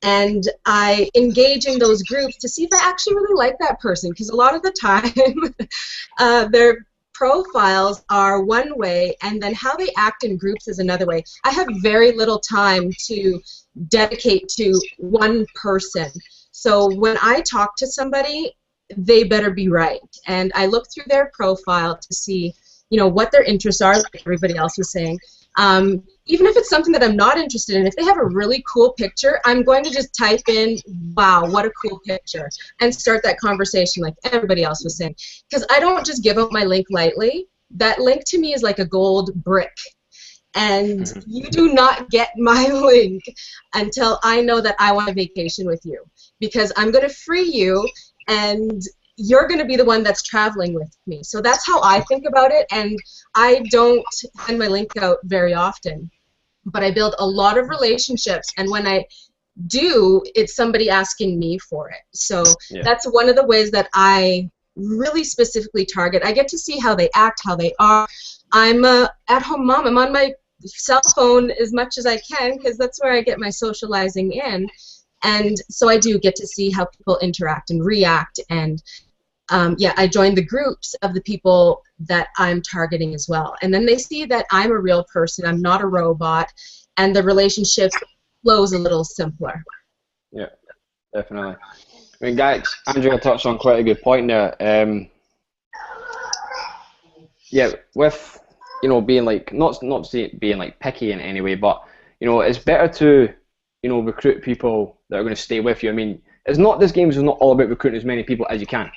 And I engage in those groups to see if I actually really like that person, because a lot of the time their profiles are one way, and then how they act in groups is another way. I have very little time to dedicate to one person. So when I talk to somebody, they better be right. And I look through their profile to see, what their interests are, like everybody else was saying. Even if it's something that I'm not interested in, if they have a really cool picture, I'm going to just type in, "Wow, what a cool picture," and start that conversation like everybody else was saying. Because I don't just give out my link lightly. That link to me is like a gold brick. And you do not get my link until I know that I want a vacation with you. Because I'm going to free you, and you're going to be the one that's traveling with me. So that's how I think about it, and I don't send my link out very often. But I build a lot of relationships, and when I do, it's somebody asking me for it. So that's one of the ways that I really specifically target. I get to see how they act, how they are. I'm a at-home mom. I'm on my cell phone as much as I can, because that's where I get my socializing in. And so I do get to see how people interact and react, and yeah, I join the groups of the people that I'm targeting as well. And then they see that I'm a real person, I'm not a robot, and the relationship flows a little simpler. Yeah, definitely. I mean, guys, Andrea touched on quite a good point there. Yeah, with, you know, being like, not being like picky in any way, but, you know, it's better to, you know, recruit people that are going to stay with you. I mean, this game is not all about recruiting as many people as you can.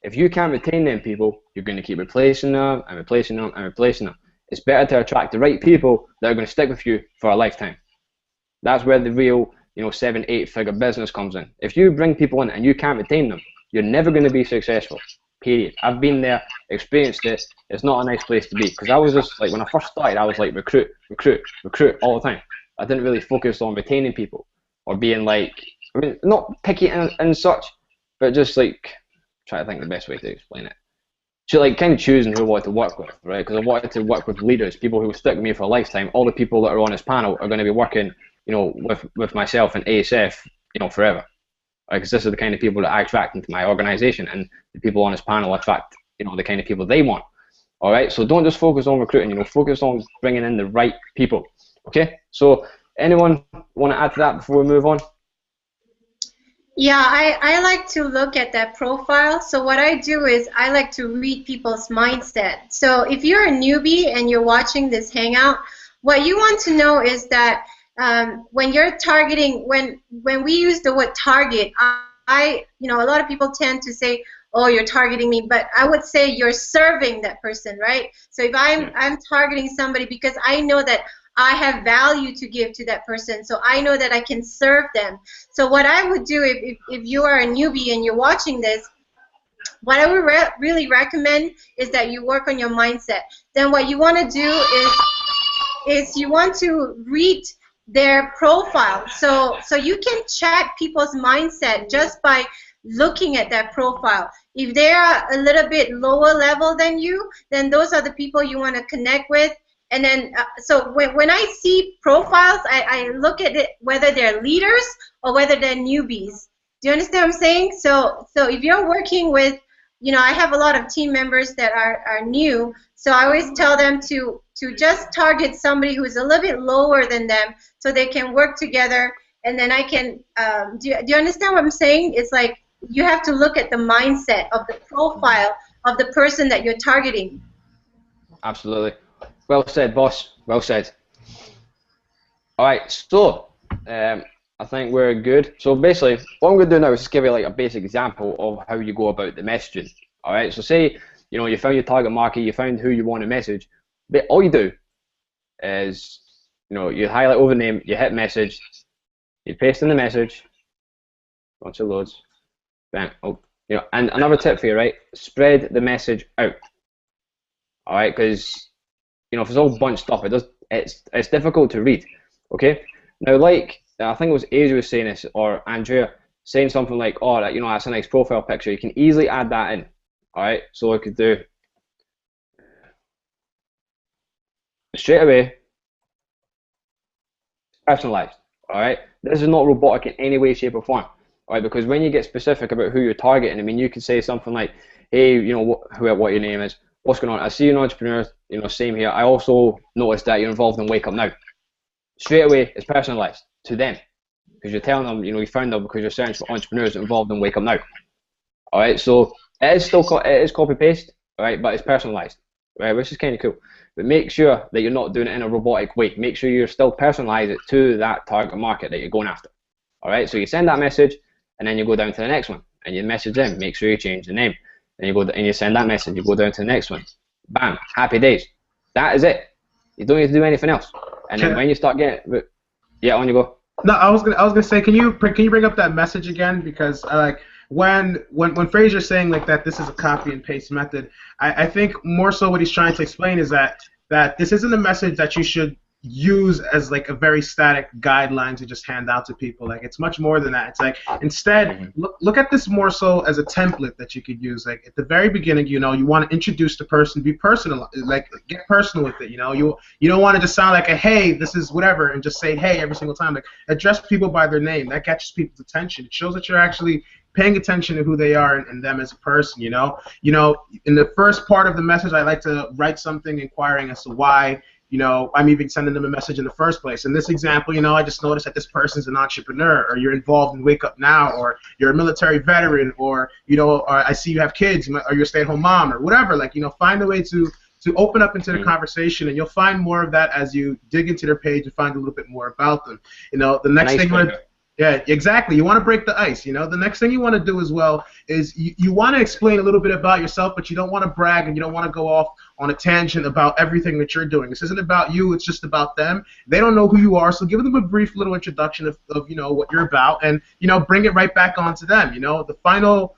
If you can't retain them people, you're going to keep replacing them and replacing them and replacing them. It's better to attract the right people that are going to stick with you for a lifetime. That's where the real, you know, 7-8 figure business comes in. If you bring people in and you can't retain them, you're never going to be successful. Period. I've been there, experienced it. It's not a nice place to be, because I was just like, when I first started, I was like recruit all the time. I didn't really focus on retaining people or being like, I mean, not picky and such, but just like, try to think the best way to explain it. So like kind of choosing who I wanted to work with, right? Because I wanted to work with leaders, people who will stick with me for a lifetime. All the people that are on this panel are going to be working, you know, with myself and ASF, you know, forever. Because this is the kind of people that I attract into my organization, and the people on this panel attract, you know, the kind of people they want. All right, so don't just focus on recruiting, you know, focus on bringing in the right people. Okay, so anyone want to add to that before we move on? Yeah, I like to look at that profile. So what I do is I like to read people's mindset. So if you're a newbie and you're watching this hangout, what you want to know is that when you're targeting, when we use the word target, you know, a lot of people tend to say, oh, you're targeting me, but I would say you're serving that person, right? So if I'm targeting somebody because I know that I have value to give to that person, so I know that I can serve them. So what I would do if you are a newbie and you're watching this, what I would really recommend is that you work on your mindset. Then what you want to do is you want to read their profile. So you can check people's mindset just by looking at that profile. If they are a little bit lower level than you, then those are the people you want to connect with. And then, so when I see profiles, I look at it whether they're leaders or whether they're newbies. Do you understand what I'm saying? So if you're working with, you know, I have a lot of team members that are new, so I always tell them to just target somebody who's a little bit lower than them so they can work together, and then I can, do you understand what I'm saying? It's like you have to look at the mindset of the profile of the person that you're targeting. Absolutely. Well said, boss. Well said. All right, so I think we're good. So basically, what I'm going to do now is just give you like a basic example of how you go about the messaging. All right, so say, you know, you found your target market, you found who you want to message, but all you do is, you know, you highlight over the name, you hit message, you paste in the message, bunch of loads, bam. Oh, you know, and another tip for you, right? Spread the message out. All right, because, you know, if it's all bunched up, it's difficult to read. Okay. Now, like I think it was Asia was saying this, or Andrea saying something like, "Oh, you know, that's a nice profile picture." You can easily add that in. All right. So I could do straight away, personalized. All right. This is not robotic in any way, shape, or form. All right. Because when you get specific about who you're targeting, I mean, you could say something like, "Hey, you know, what your name is. What's going on? I see you're an entrepreneur, you know, same here. I also noticed that you're involved in Wake Up Now." Straight away, it's personalized to them, because you're telling them, you know, you found them because you're searching for entrepreneurs involved in Wake Up Now. All right, so it is copy paste, all right, but it's personalized, right, which is kind of cool. But make sure that you're not doing it in a robotic way. Make sure you're still personalize it to that target market that you're going after. All right, so you send that message, and then you go down to the next one, and you message them. Make sure you change the name. And you go and you send that message. You go down to the next one. Bam! Happy days. That is it. You don't need to do anything else. And then when you start getting, yeah, on you go. No, I was gonna say, can you bring up that message again? Because like when Fraser's saying like that, this is a copy and paste method. I think more so what he's trying to explain is that this isn't a message that you should use as like a very static guideline to just hand out to people. Like it's much more than that. It's like instead look at this more so as a template that you could use. Like at the very beginning, you know, you want to introduce the person, be personal, like get personal with it. You know, you don't want to just sound like a hey, this is whatever, and just say hey every single time. Like address people by their name. That catches people's attention. It shows that you're actually paying attention to who they are and them as a person. You know, in the first part of the message, I like to write something inquiring as to why, you know, I'm even sending them a message in the first place. In this example, you know, I just noticed that this person's an entrepreneur, or you're involved in Wake Up Now, or you're a military veteran, or, you know, or I see you have kids, or you're a stay-at-home mom, or whatever. Like, you know, find a way to open up into the conversation, and you'll find more of that as you dig into their page and find a little bit more about them. You know, the next thing yeah, exactly. You want to break the ice. You know, the next thing you want to do as well is you want to explain a little bit about yourself, but you don't want to brag and you don't want to go off on a tangent about everything that you're doing. This isn't about you. It's just about them. They don't know who you are, so give them a brief little introduction of you know, what you're about, and, you know, bring it right back onto them. You know, the final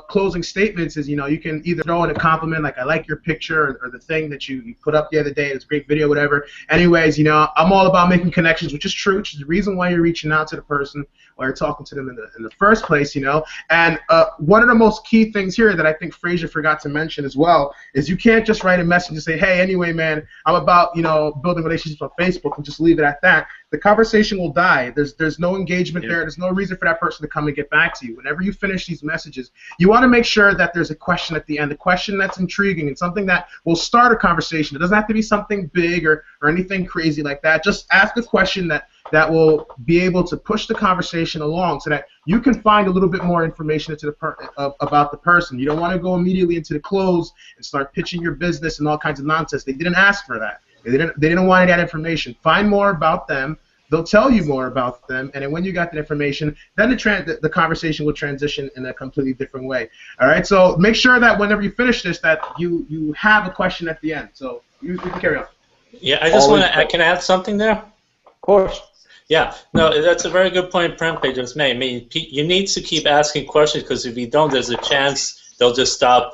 closing statements is, you know, you can either throw in a compliment like I like your picture, or the thing that you put up the other day, it's a great video, whatever. Anyways, you know, I'm all about making connections, which is true, which is the reason why you're reaching out to the person or you're talking to them in the first place, you know. And one of the most key things here that I think Fraser forgot to mention as well is you can't just write a message and say, hey, anyway, man, I'm about, you know, building relationships on Facebook, and just leave it at that. The conversation will die. There's no engagement there. There's no reason for that person to come and get back to you. Whenever you finish these messages, you want to make sure that there's a question at the end, a question that's intriguing and something that will start a conversation. It doesn't have to be something big or anything crazy like that. Just ask a question that will be able to push the conversation along so that you can find a little bit more information into about the person. You don't want to go immediately into the close and start pitching your business and all kinds of nonsense. They didn't ask for that. They didn't want that information. Find more about them. They'll tell you more about them, and then when you got that information, then the conversation will transition in a completely different way. All right, so make sure that whenever you finish this, that you have a question at the end. So you can carry on. Yeah, I just want to. Can I add something there? Of course. Yeah, no, that's a very good point Prempeh just made. I mean, you need to keep asking questions, because if you don't, there's a chance they'll just stop,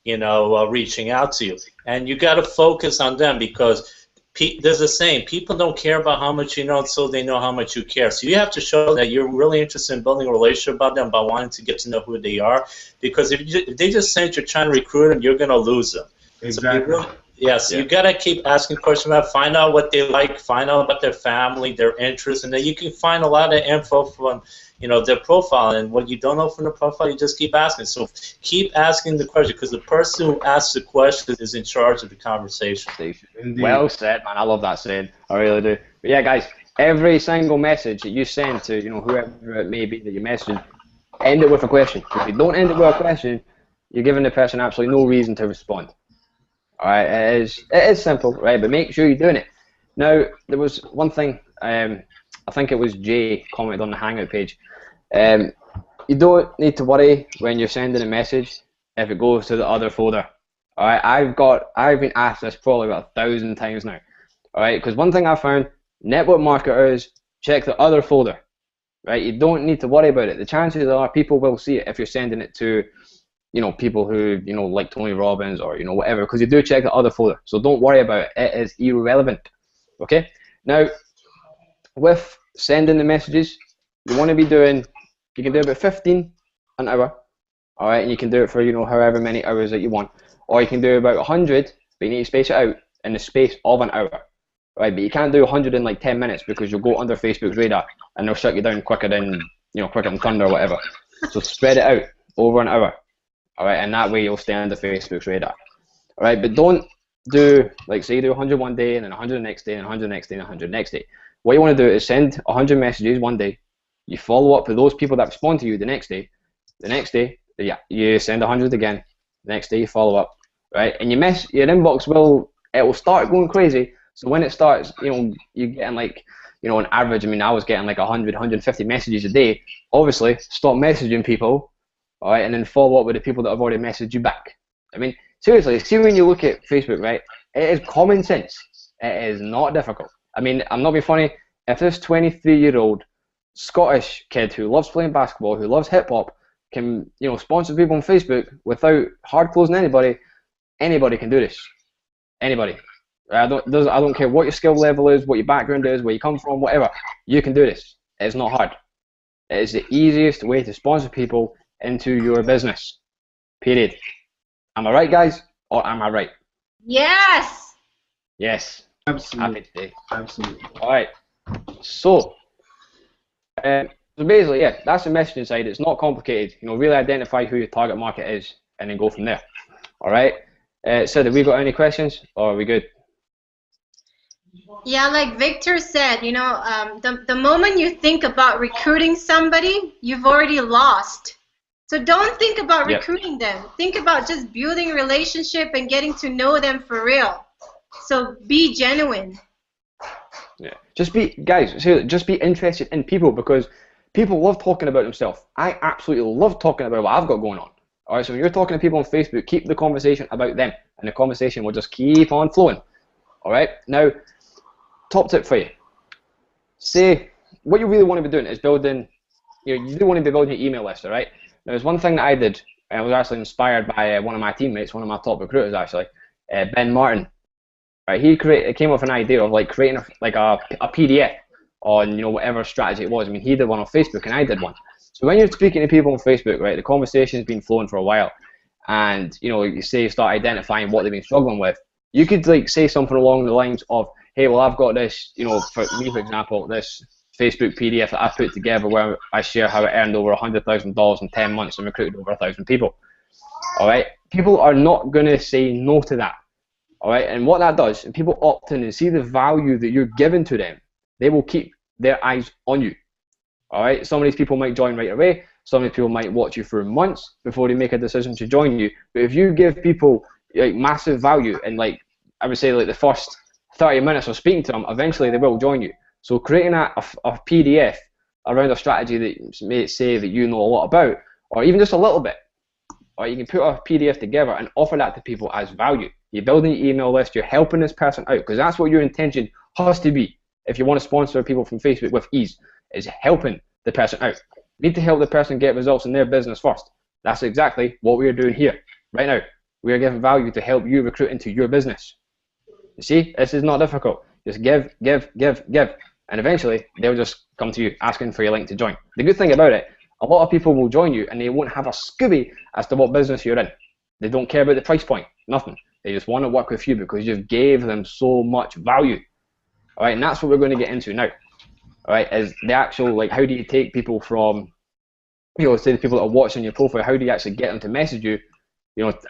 reaching out to you. And you got to focus on them, because there's a saying, people don't care about how much you know until they know how much you care. So you have to show that you're really interested in building a relationship about them, by wanting to get to know who they are. Because if they just think you're trying to recruit them, you're going to lose them. Exactly. So you got to keep asking questions about, find out what they like, find out about their family, their interests, and then you can find a lot of info from, their profile. And what you don't know from the profile, you just keep asking. So keep asking the question, because the person who asks the question is in charge of the conversation. Indeed. Well said, man. I love that saying. I really do. But yeah, guys, every single message that you send to, whoever it may be that you message, end it with a question. If you don't end it with a question, you're giving the person absolutely no reason to respond. All right, it is simple, right? But make sure you're doing it. Now, there was one thing. I think it was Jay commented on the Hangout page. You don't need to worry when you're sending a message if it goes to the other folder. All right, I've been asked this probably about 1,000 times now. All right, because one thing I found, network marketers check the other folder. Right, you don't need to worry about it. The chances are people will see it if you're sending it to, people who, like Tony Robbins or, whatever, because you do check the other folder. So don't worry about it. It is irrelevant. Okay? Now, with sending the messages, you want to be doing, you can do about 15 an hour. All right? And you can do it for, however many hours that you want. Or you can do about 100, but you need to space it out in the space of an hour. Right? But you can't do 100 in like 10 minutes, because you'll go under Facebook's radar and they'll shut you down quicker than thunder or whatever. So spread it out over an hour. All right, and that way you'll stay under Facebook's radar. All right, but don't do, like, say you do 100 one day, and then 100 the next day, and 100 the next day, and 100 the next day. What you want to do is send 100 messages one day. You follow up with those people that respond to you the next day. The next day, you send 100 again. The next day you follow up, right? And your inbox will start going crazy. So when it starts, you're getting like, an average. I mean, I was getting like 100, 150 messages a day. Obviously, stop messaging people. All right, and then follow up with the people that have already messaged you back. I mean, seriously, see when you look at Facebook, right? It is common sense. It is not difficult. I mean, I'm not being funny. If this 23-year-old Scottish kid who loves playing basketball, who loves hip hop, can sponsor people on Facebook without hard closing anybody can do this. Anybody. I don't care what your skill level is, what your background is, where you come from, whatever. You can do this. It's not hard. It is the easiest way to sponsor people into your business. Period. Am I right, guys? Or am I right? Yes. Yes. Absolutely. Happy day. Absolutely. All right. So basically, yeah, that's the messaging side. It's not complicated. Really identify who your target market is, and then go from there. All right. So, have we got any questions, or are we good? Yeah, like Victor said, the moment you think about recruiting somebody, you've already lost. So don't think about recruiting them. Think about just building a relationship and getting to know them for real. So be genuine. Yeah. Just be interested in people, because people love talking about themselves. I absolutely love talking about what I've got going on. All right, so when you're talking to people on Facebook, keep the conversation about them, and the conversation will just keep on flowing. All right. Now, top tip for you. Say what you really want to be doing is building. You do want to be building your email list. All right. Now, there's one thing that I did. I was actually inspired by one of my teammates, one of my top recruiters, actually, Ben Martin. Right. He came up with an idea of creating a PDF on whatever strategy it was. I mean, he did one on Facebook, and I did one. So when you're speaking to people on Facebook, right, the conversation's been flowing for a while, and you start identifying what they've been struggling with. You could say something along the lines of, hey, well, I've got this, for me, for example, this Facebook PDF that I put together where I share how I earned over $100,000 in 10 months and recruited over 1,000 people. All right, people are not going to say no to that. All right, and what that does, and people opt in and see the value that you're giving to them, they will keep their eyes on you. All right, some of these people might join right away. Some of these people might watch you for months before they make a decision to join you. But if you give people massive value, and I would say the first 30 minutes of speaking to them, eventually they will join you. So creating a PDF around a strategy that may say that you know a lot about, or even just a little bit, or you can put a PDF together and offer that to people as value. You're building your email list, you're helping this person out, because that's what your intention has to be. If you want to sponsor people from Facebook with ease, is helping the person out. You need to help the person get results in their business first. That's exactly what we are doing here right now. We are giving value to help you recruit into your business. You see, this is not difficult. Just give, and eventually they'll just come to you asking for your link to join. The good thing about it, a lot of people will join you and they won't have a Scooby as to what business you're in. They don't care about the price point, nothing. They just want to work with you because you've gave them so much value. All right, and that's what we're going to get into now. All right, is the actual, how do you take people from, say the people that are watching your profile, how do you actually get them to message you,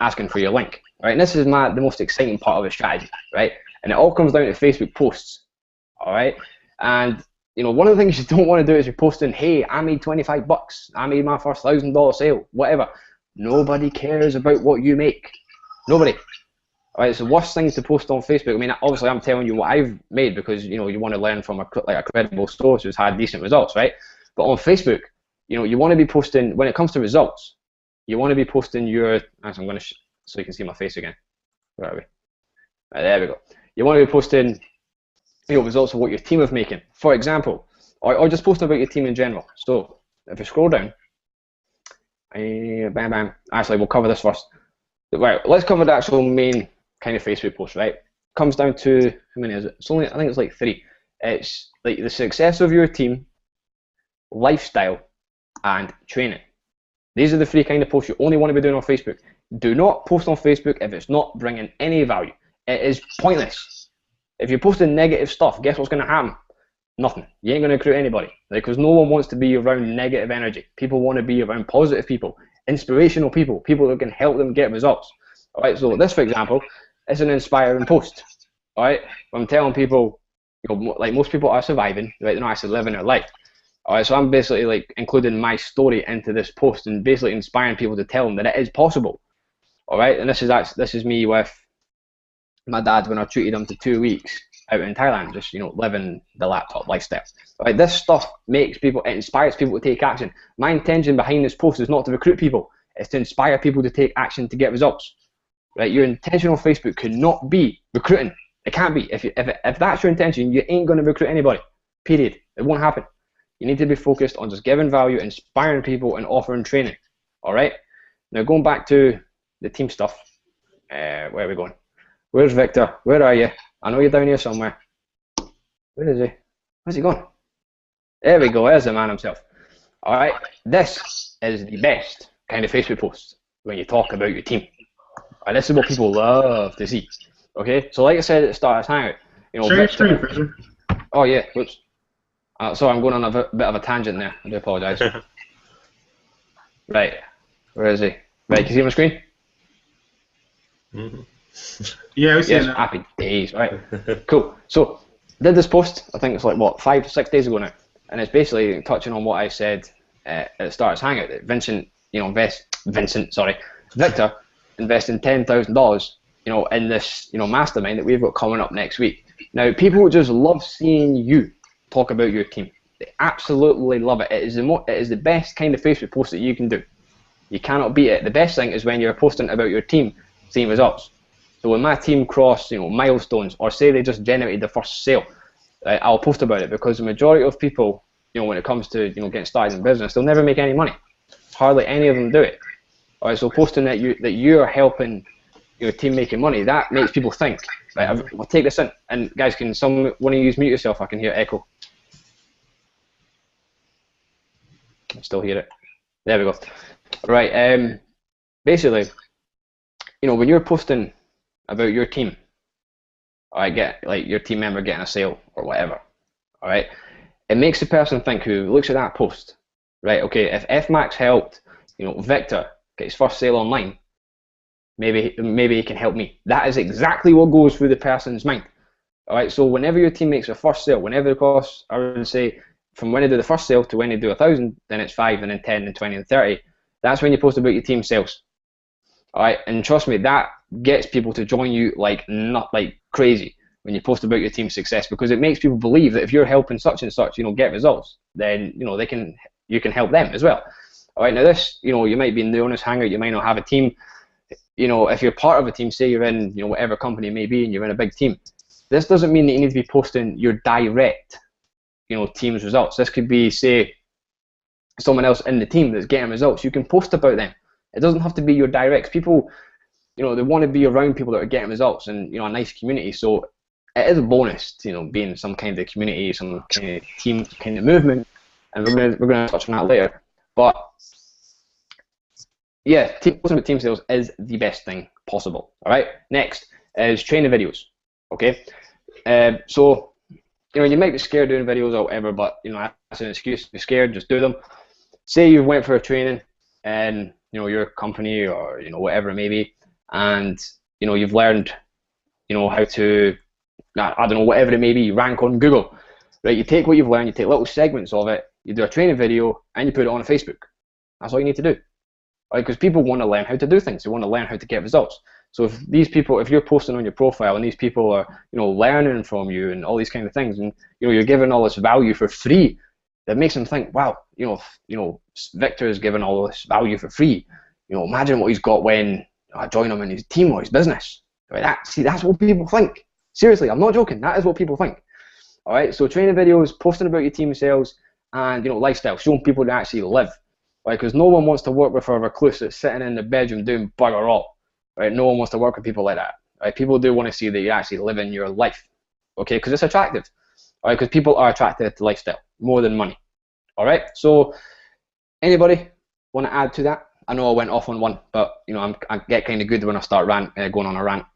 asking for your link, right? And this is the most exciting part of the strategy, right? And it all comes down to Facebook posts, all right? And, one of the things you don't want to do is you're posting, hey, I made $25, I made my first $1,000 sale, whatever. Nobody cares about what you make. Nobody. All right, it's the worst thing to post on Facebook. I mean, obviously, I'm telling you what I've made because, you want to learn from a credible source who's had decent results, right? But on Facebook, you want to be posting, when it comes to results, you want to be posting your, actually, I'm going to, so you can see my face again. Where are we? Right, there we go. You want to be posting, results of what your team is making, for example, or just posting about your team in general. So if you scroll down, bam. Actually, we'll cover this first. Right, let's cover the actual main kind of Facebook post, right? Comes down to, how many is it? It's only, I think it's 3. It's the success of your team, lifestyle, and training. These are the 3 kind of posts you only want to be doing on Facebook. Do not post on Facebook if it's not bringing any value. It is pointless. If you're posting negative stuff, guess what's going to happen? Nothing. You ain't going to recruit anybody, because no one wants to be around negative energy. People want to be around positive people, inspirational people, people that can help them get results. All right, so this, for example, is an inspiring post. All right, I'm telling people, most people are surviving, right? They're not actually living their life. All right, so I'm basically including my story into this post and basically inspiring people to tell them that it is possible. All right, and this is me with my dad when I treated him to 2 weeks out in Thailand, just living the laptop lifestyle. All right, this stuff makes people, it inspires people to take action. My intention behind this post is not to recruit people; it's to inspire people to take action to get results. Right, your intention on Facebook cannot be recruiting. It can't be. If that's your intention, you ain't going to recruit anybody. Period. It won't happen. You need to be focused on just giving value, inspiring people, and offering training. All right. Now going back to the team stuff. Where are we going? Where's Victor? Where are you? I know you're down here somewhere. Where is he? Where's he gone? There we go. There's the man himself. All right. This is the best kind of Facebook post when you talk about your team. All right, this is what people love to see. Okay. So like I said at the start of this hangout, you know. Share your screen, Fraser. Oh yeah. Whoops. Sorry, I'm going on a bit of a tangent there. I do apologise. Right. Where is he? Right. Can you see my screen? Mm-hmm. Yeah, we see Yes. it now. Happy days. Right. Cool. So did this post. I think it's like what 5 to 6 days ago now, and it's basically touching on what I said at the start of this hangout. That Victor investing $10,000, you know, in this, you know, mastermind that we've got coming up next week. Now, people just love seeing you talk about your team. They absolutely love it. It is the best kind of Facebook post that you can do. You cannot beat it. The best thing is when you're posting about your team seeing results. So when my team cross, you know, milestones, or say they just generated the first sale, I'll post about it, because the majority of people, you know, when it comes to, you know, getting started in business, they'll never make any money. Hardly any of them do it. All right, so posting that you're helping your team making money, that makes people think. Right, I'll take this in. And guys, can one of you mute yourself? I can hear echo. I still hear it. There we go. Right. Basically, you know, when you're posting about your team, all right, get like your team member getting a sale or whatever, all right, it makes the person think who looks at that post, right? Okay, if FMAX helped, you know, Victor get his first sale online, maybe he can help me. That is exactly what goes through the person's mind. All right, so whenever your team makes a first sale, whenever it costs, I would say, from when they do the first sale to when they do 1,000, then it's 5, and then 10, and 20, and 30. That's when you post about your team sales. All right, and trust me, that gets people to join you like crazy when you post about your team's success, because it makes people believe that if you're helping such and such, you know, get results, then, you know, you can help them as well. All right, now this, you know, you might be in the Owners Hangout, you might not have a team. You know, if you're part of a team, say you're in, you know, whatever company it may be, and you're in a big team, this doesn't mean that you need to be posting your direct, you know, team's results. This could be, say, someone else in the team that's getting results. You can post about them. It doesn't have to be your direct. People, you know, they want to be around people that are getting results, and, you know, a nice community. So it is a bonus to, you know, being some kind of community, some kind of team, kind of movement, and we're gonna touch on that later. But yeah, posting about team sales is the best thing possible. All right. Next is training videos. Okay. So, you know, you might be scared doing videos or whatever, but, you know, that's an excuse. If you're scared, just do them. Say you went for a training and, you know, your company or, you know, whatever it may be, and, you know, you've learned, you know, how to, I don't know, whatever it may be, rank on Google. Right. You take what you've learned, you take little segments of it, you do a training video, and you put it on Facebook. That's all you need to do. Right, because people want to learn how to do things. They want to learn how to get results. So if you're posting on your profile and these people are, you know, learning from you and all these kind of things, and, you know, you're giving all this value for free, that makes them think, wow, you know, Victor is giving all this value for free. You know, imagine what he's got when I join him in his team or his business. Right, that's what people think. Seriously, I'm not joking. That is what people think. All right, so training videos, posting about your team sales, and, you know, lifestyle, showing people to actually live. Right, because no one wants to work with a recluse that's sitting in the bedroom doing bugger all. Right, no one wants to work with people like that. Right, people do want to see that you're actually living your life. Okay, because it's attractive. All right, because people are attracted to lifestyle more than money. All right, so anybody want to add to that? I know I went off on one, but, you know, I get kind of good when I start going on a rant.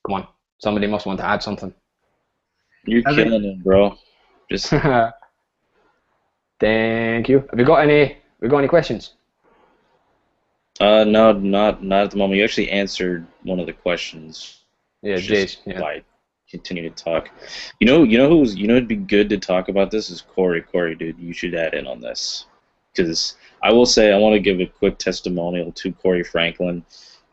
Come on, somebody must want to add something. You're killing it, bro. Just. Thank you. Have we got any questions? No, not at the moment. You actually answered one of the questions. Yeah, Jace. Yeah. Why continue to talk? You know who'd be good to talk about this is Corey. Corey, dude, you should add in on this, because I will say I want to give a quick testimonial to Corey Franklin.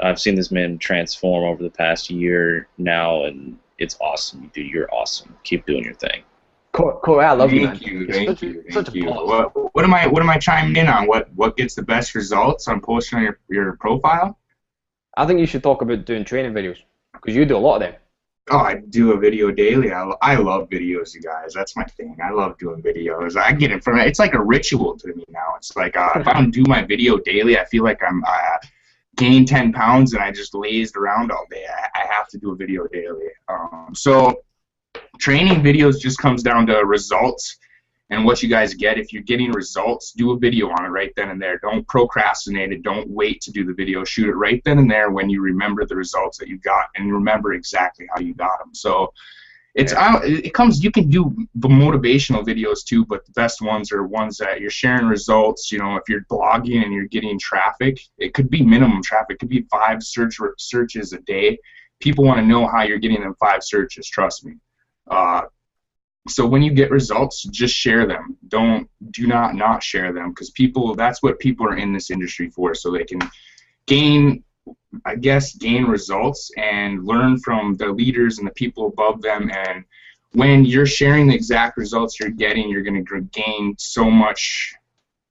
I've seen this man transform over the past year now, and it's awesome, dude. You're awesome. Keep doing your thing. Corey, I love you, man. Thank you. What am I chiming in on? What gets the best results on posting on your profile? I think you should talk about doing training videos, because you do a lot of them. Oh, I do a video daily. I love videos, you guys. That's my thing. I love doing videos. I get it from it. It's like a ritual to me now. It's like if I don't do my video daily, I feel like gained 10 pounds and I just lazed around all day. I have to do a video daily. So training videos just comes down to results and what you guys get. If you're getting results, do a video on it right then and there. Don't procrastinate it. Don't wait to do the video. Shoot it right then and there when you remember the results that you got and remember exactly how you got them. So it comes, you can do the motivational videos too, but the best ones are ones that you're sharing results. You know, if you're blogging and you're getting traffic, it could be minimum traffic. It could be 5 searches a day. People want to know how you're getting them 5 searches, trust me. So when you get results, just share them. Do not share them, because that's what people are in this industry for, so they can gain results and learn from the leaders and the people above them. And when you're sharing the exact results you're getting, you're going to gain so much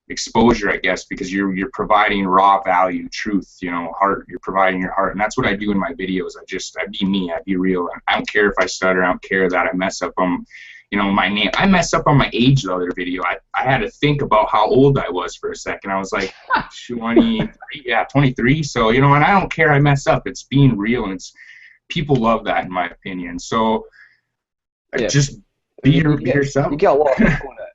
exposure, I guess, because you're providing raw value, truth, you know, heart. You're providing your heart, and that's what I do in my videos. I be me, I be real. I don't care if I stutter. I don't care that I mess up on, you know, my name. I messed up on my age the other video. I had to think about how old I was for a second. I was like 23. So, you know, and I don't care I mess up. It's being real, and people love that, in my opinion. So just be yourself. You get a lot of people that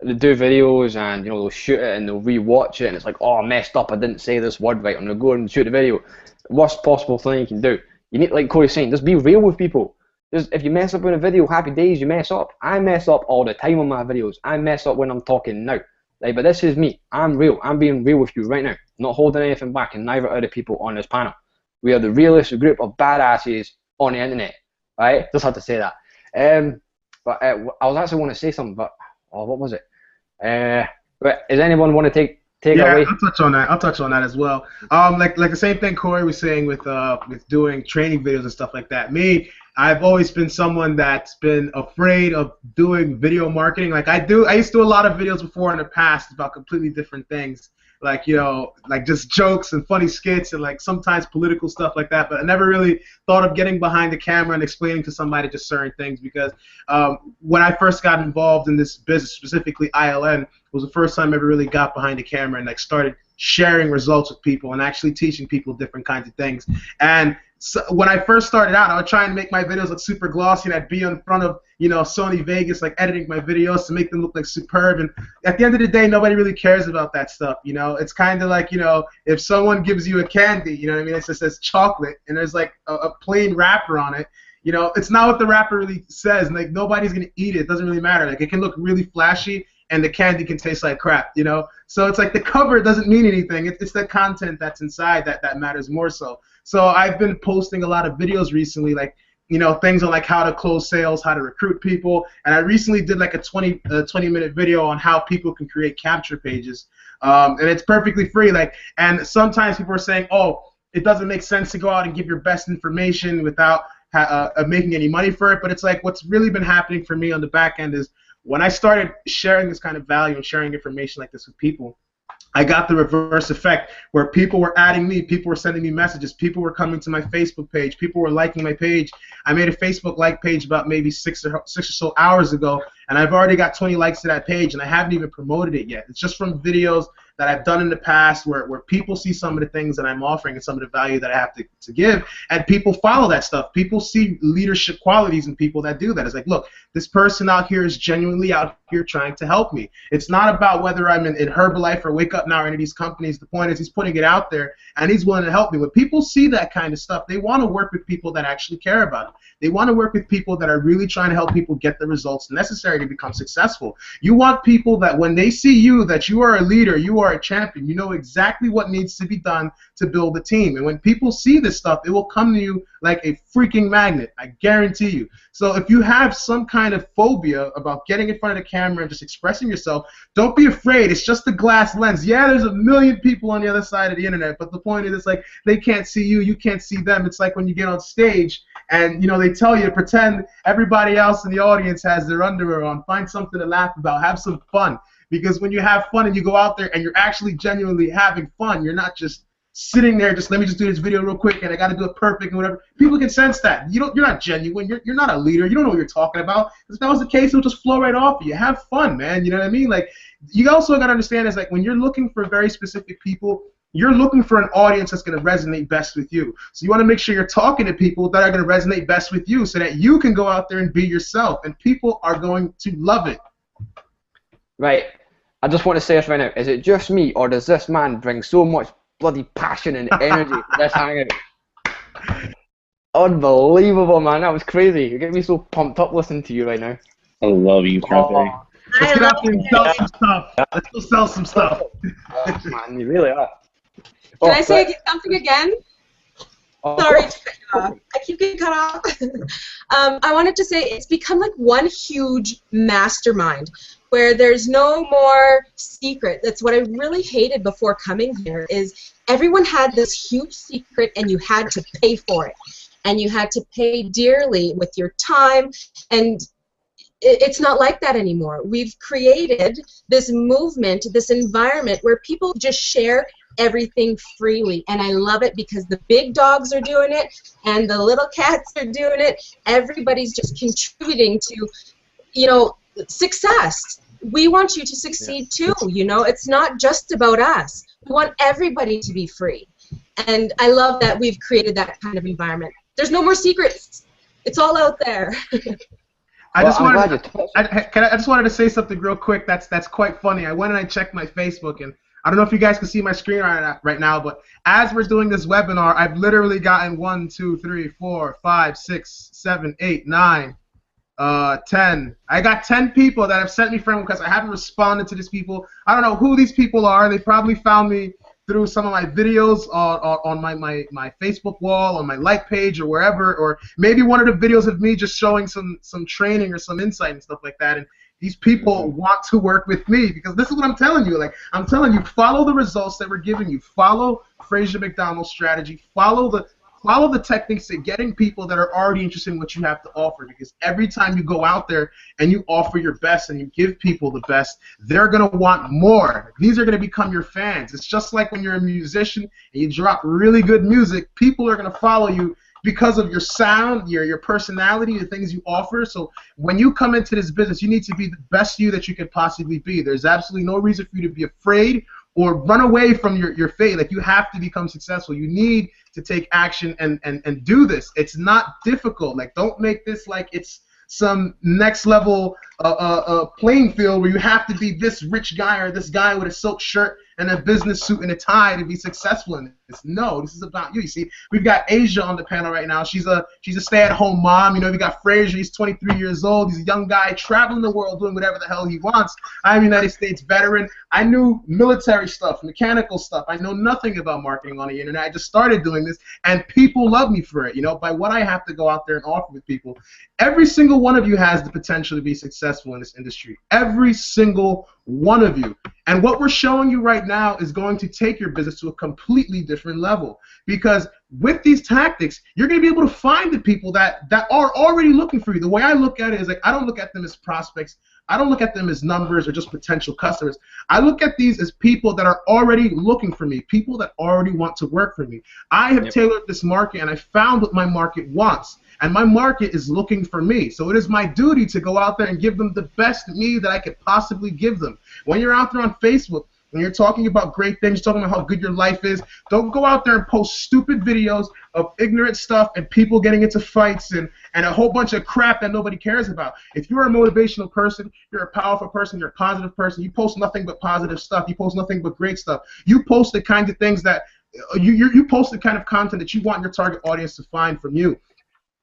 they do videos and, you know, they'll shoot it and they'll re-watch it and it's like, oh, I messed up, I didn't say this word right, I'm going to go and shoot the video. Worst possible thing you can do. You need, like Corey's saying, just be real with people. If you mess up in a video, happy days, you mess up. I mess up all the time on my videos. I mess up when I'm talking now. Like, but this is me. I'm real. I'm being real with you right now. I'm not holding anything back, and neither are the people on this panel. We are the realest group of badasses on the internet. Right? Just had to say that. But I was actually want to say something, but what was it? But does anyone want to take it away? I'll touch on that as well. Like the same thing Corey was saying with doing training videos and stuff like that. Me, I've always been someone that's been afraid of doing video marketing. Like I used to do a lot of videos before in the past about completely different things. Like, you know, like just jokes and funny skits and like sometimes political stuff like that. But I never really thought of getting behind the camera and explaining to somebody just certain things, because when I first got involved in this business, specifically ILN, was the first time I ever really got behind the camera and like started sharing results with people and actually teaching people different kinds of things. And so when I first started out, I would try and make my videos look super glossy, and I'd be in front of, you know, Sony Vegas, like editing my videos to make them look like superb. And at the end of the day, nobody really cares about that stuff. You know, it's kind of like, you know, if someone gives you a candy, you know what I mean? It just says chocolate, and there's like a plain wrapper on it. You know, it's not what the wrapper really says. And, like, nobody's gonna eat it. It doesn't really matter. Like, it can look really flashy, and the candy can taste like crap, you know? So it's like the cover doesn't mean anything. It's the content that's inside that matters more so. So I've been posting a lot of videos recently, like, you know, things on like how to close sales, how to recruit people. And I recently did like a 20-minute video on how people can create capture pages. And it's perfectly free. Like, and sometimes people are saying, oh, it doesn't make sense to go out and give your best information without making any money for it. But it's like what's really been happening for me on the back end is when I started sharing this kind of value and sharing information like this with people, I got the reverse effect where people were adding me, people were sending me messages, people were coming to my Facebook page, people were liking my page. I made a Facebook like page about maybe six or so hours ago, and I've already got 20 likes to that page, and I haven't even promoted it yet. It's just from videos that I've done in the past where people see some of the things that I'm offering and some of the value that I have to give, and people follow that stuff. People see leadership qualities in people that do that. It's like, look, this person out here is genuinely out here trying to help me. It's not about whether I'm in Herbalife or Wake Up Now or any of these companies. The point is he's putting it out there, and he's willing to help me. When people see that kind of stuff, they want to work with people that actually care about it. They want to work with people that are really trying to help people get the results necessary to become successful. You want people that when they see you, that you are a leader, you are a champion, you know exactly what needs to be done to build a team. And when people see this stuff, it will come to you like a freaking magnet, I guarantee you. So if you have some kind of phobia about getting in front of the camera and just expressing yourself, don't be afraid. It's just a glass lens. Yeah, there's a million people on the other side of the internet, but the point is, it's like they can't see you, you can't see them. It's like when you get on stage and, you know, they tell you to pretend everybody else in the audience has their underwear on. Find something to laugh about. Have some fun. Because when you have fun and you go out there and you're actually genuinely having fun, you're not just sitting there, just let me just do this video real quick and I got to do it perfect and whatever. People can sense that. You're not genuine. You're not a leader. You don't know what you're talking about. If that was the case, it'll just flow right off of you. Have fun, man. You know what I mean? Like, you also got to understand is like when you're looking for very specific people, you're looking for an audience that's going to resonate best with you. So you want to make sure you're talking to people that are going to resonate best with you so that you can go out there and be yourself, and people are going to love it. Right. I just want to say this right now. Is it just me, or does this man bring so much bloody passion and energy to this hangout? Unbelievable, man. That was crazy. You're getting me so pumped up listening to you right now. I love you, Pepe. Let's get out there and sell some stuff. Let's go sell some stuff. Oh, man, you really are. Can I say something again? Oh, Sorry to cut you off. I keep getting cut off. I wanted to say it's become like one huge mastermind where there's no more secret. That's what I really hated before coming here, is everyone had this huge secret and you had to pay for it. And you had to pay dearly with your time, and it's not like that anymore. We've created this movement, this environment where people just share everything freely, and I love it because the big dogs are doing it and the little cats are doing it. Everybody's just contributing to, you know, success. We want you to succeed too, you know. It's not just about us. We want everybody to be free, and I love that we've created that kind of environment. There's no more secrets. It's all out there. I just wanted to say something real quick. That's quite funny. I went and I checked my Facebook, and I don't know if you guys can see my screen right now, but as we're doing this webinar, I've literally gotten 1, 2, 3, 4, 5, 6, 7, 8, 9, 10. I got 10 people that have sent me friend requests. I haven't responded to these people. I don't know who these people are. They probably found me through some of my videos on my Facebook wall, on my like page, or wherever, or maybe one of the videos of me just showing some training or some insight and stuff like that. And these people want to work with me because this is what I'm telling you. Like, I'm telling you, follow the results that we're giving you. Follow Fraser McDonald's strategy. Follow the techniques of getting people that are already interested in what you have to offer, because every time you go out there and you offer your best and you give people the best, they're going to want more. These are going to become your fans. It's just like when you're a musician and you drop really good music, people are going to follow you because of your sound, your personality, the things you offer. So when you come into this business, you need to be the best you that you could possibly be. There's absolutely no reason for you to be afraid or run away from your fate. Like, you have to become successful. You need to take action and do this. It's not difficult. Like, don't make this like it's some next level playing field where you have to be this rich guy or this guy with a silk shirt and a business suit and a tie to be successful in this. No, this is about you. You see, we've got Asia on the panel right now. She's a stay-at-home mom. You know, we got Fraser. He's 23 years old. He's a young guy traveling the world doing whatever the hell he wants. I'm a United States veteran. I knew military stuff, mechanical stuff. I know nothing about marketing on the internet. I just started doing this, and people love me for it, you know, by what I have to go out there and offer with people. Every single one of you has the potential to be successful in this industry. Every single one of you. And what we're showing you right now is going to take your business to a completely different level, because with these tactics, you're going to be able to find the people that are already looking for you. The way I look at it is, like, I don't look at them as prospects. I don't look at them as numbers or just potential customers. I look at these as people that are already looking for me, people that already want to work for me. I have tailored this market, and I found what my market wants. And my market is looking for me. So it is my duty to go out there and give them the best me that I could possibly give them. When you're out there on Facebook, when you're talking about great things, talking about how good your life is, don't go out there and post stupid videos of ignorant stuff and people getting into fights and a whole bunch of crap that nobody cares about. If you're a motivational person, you're a powerful person, you're a positive person, you post nothing but positive stuff, you post nothing but great stuff. You post the kinds of things that you post the kind of content that you want your target audience to find from you.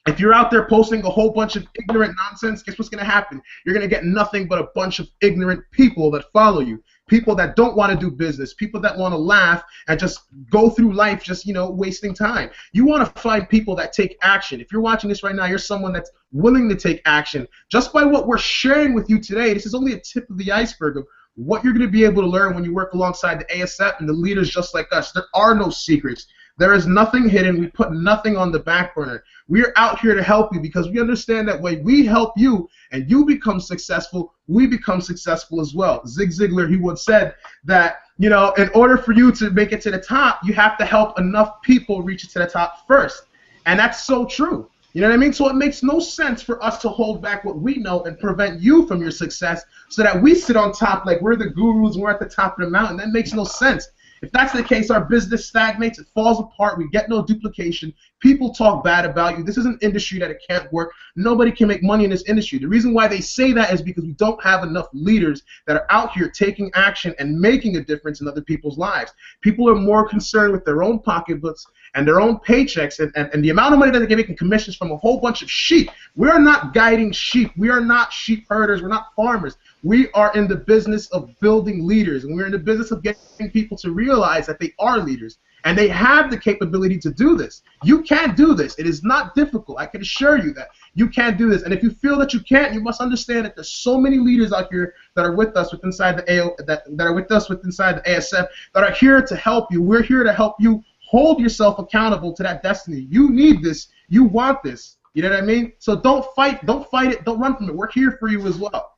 If you're out there posting a whole bunch of ignorant nonsense, guess what's going to happen? You're going to get nothing but a bunch of ignorant people that follow you. People that don't want to do business, people that want to laugh and just go through life just, you know, wasting time. You want to find people that take action. If you're watching this right now, you're someone that's willing to take action. Just by what we're sharing with you today, this is only a tip of the iceberg of what you're going to be able to learn when you work alongside the ASF and the leaders just like us. There are no secrets. There is nothing hidden. We put nothing on the back burner. We are out here to help you because we understand that when we help you and you become successful, we become successful as well. Zig Ziglar, he once said that, you know, in order for you to make it to the top, you have to help enough people reach it to the top first. And that's so true. You know what I mean? So it makes no sense for us to hold back what we know and prevent you from your success so that we sit on top like we're the gurus and we're at the top of the mountain. That makes no sense. If that's the case, our business stagnates, it falls apart, we get no duplication, people talk bad about you. This is an industry that it can't work. Nobody can make money in this industry. The reason why they say that is because we don't have enough leaders that are out here taking action and making a difference in other people's lives. People are more concerned with their own pocketbooks and their own paychecks and the amount of money that they get making commissions from a whole bunch of sheep. We're not guiding sheep. We are not sheep herders. We're not farmers. We are in the business of building leaders, and we're in the business of getting people to realize that they are leaders, and they have the capability to do this. You can do this. It is not difficult. I can assure you that you can do this. And if you feel that you can't, you must understand that there's so many leaders out here that are with us inside the ASF that are here to help you. We're here to help you hold yourself accountable to that destiny. You need this. You want this. You know what I mean? So don't fight it. Don't run from it. We're here for you as well.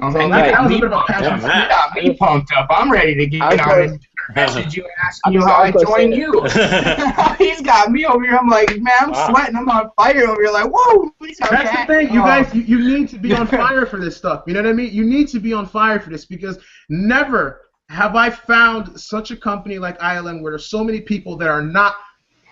Oh, So man, that was a you bit of a passion. you got me pumped up. I'm ready to get on and message you and ask you I how I was gonna joined say- you. He's got me over here. I'm like, man, I'm sweating. I'm on fire over here. Like, whoa, please got That's cat. the thing, you Oh. guys, you need to be on fire for this stuff. You know what I mean? You need to be on fire for this, because never have I found such a company like ILM where there's so many people that are not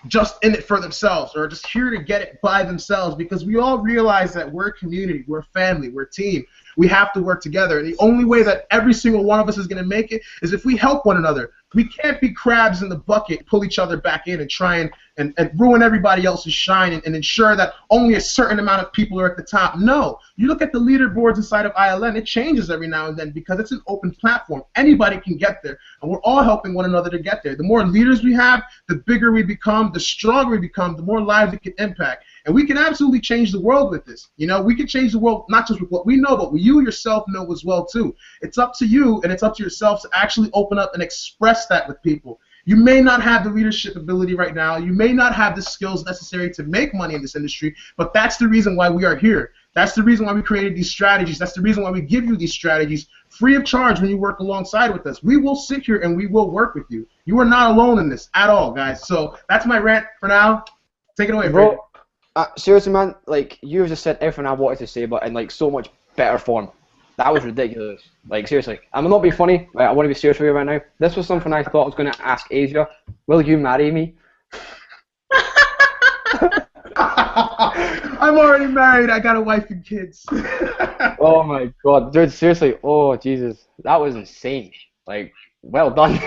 just in it for themselves or just here to get it by themselves, because we all realize that we're a community, we're a family, we're a team. We have to work together, and the only way that every single one of us is going to make it is if we help one another. We can't be crabs in the bucket, pull each other back in and try and ruin everybody else's shine and ensure that only a certain amount of people are at the top. No. You look at the leaderboards inside of ILM, it changes every now and then because it's an open platform. Anybody can get there, and we're all helping one another to get there. The more leaders we have, the bigger we become, the stronger we become, the more lives we can impact. And we can absolutely change the world with this. You know, we can change the world not just with what we know, but what you yourself know as well, too. It's up to you, and it's up to yourself to actually open up and express that with people. You may not have the leadership ability right now. You may not have the skills necessary to make money in this industry, but that's the reason why we are here. That's the reason why we created these strategies. That's the reason why we give you these strategies free of charge when you work alongside with us. We will sit here and we will work with you. You are not alone in this at all, guys. So that's my rant for now. Take it away, bro. Seriously, man, like, you just said everything I wanted to say, but in, like, so much better form. That was ridiculous. Like, seriously. I'm not being funny. Right, I want to be serious with you right now. This was something I thought I was going to ask Asia. Will you marry me? I'm already married. I got a wife and kids. Oh, my God. Dude, seriously. Oh, Jesus. That was insane. Like, well done.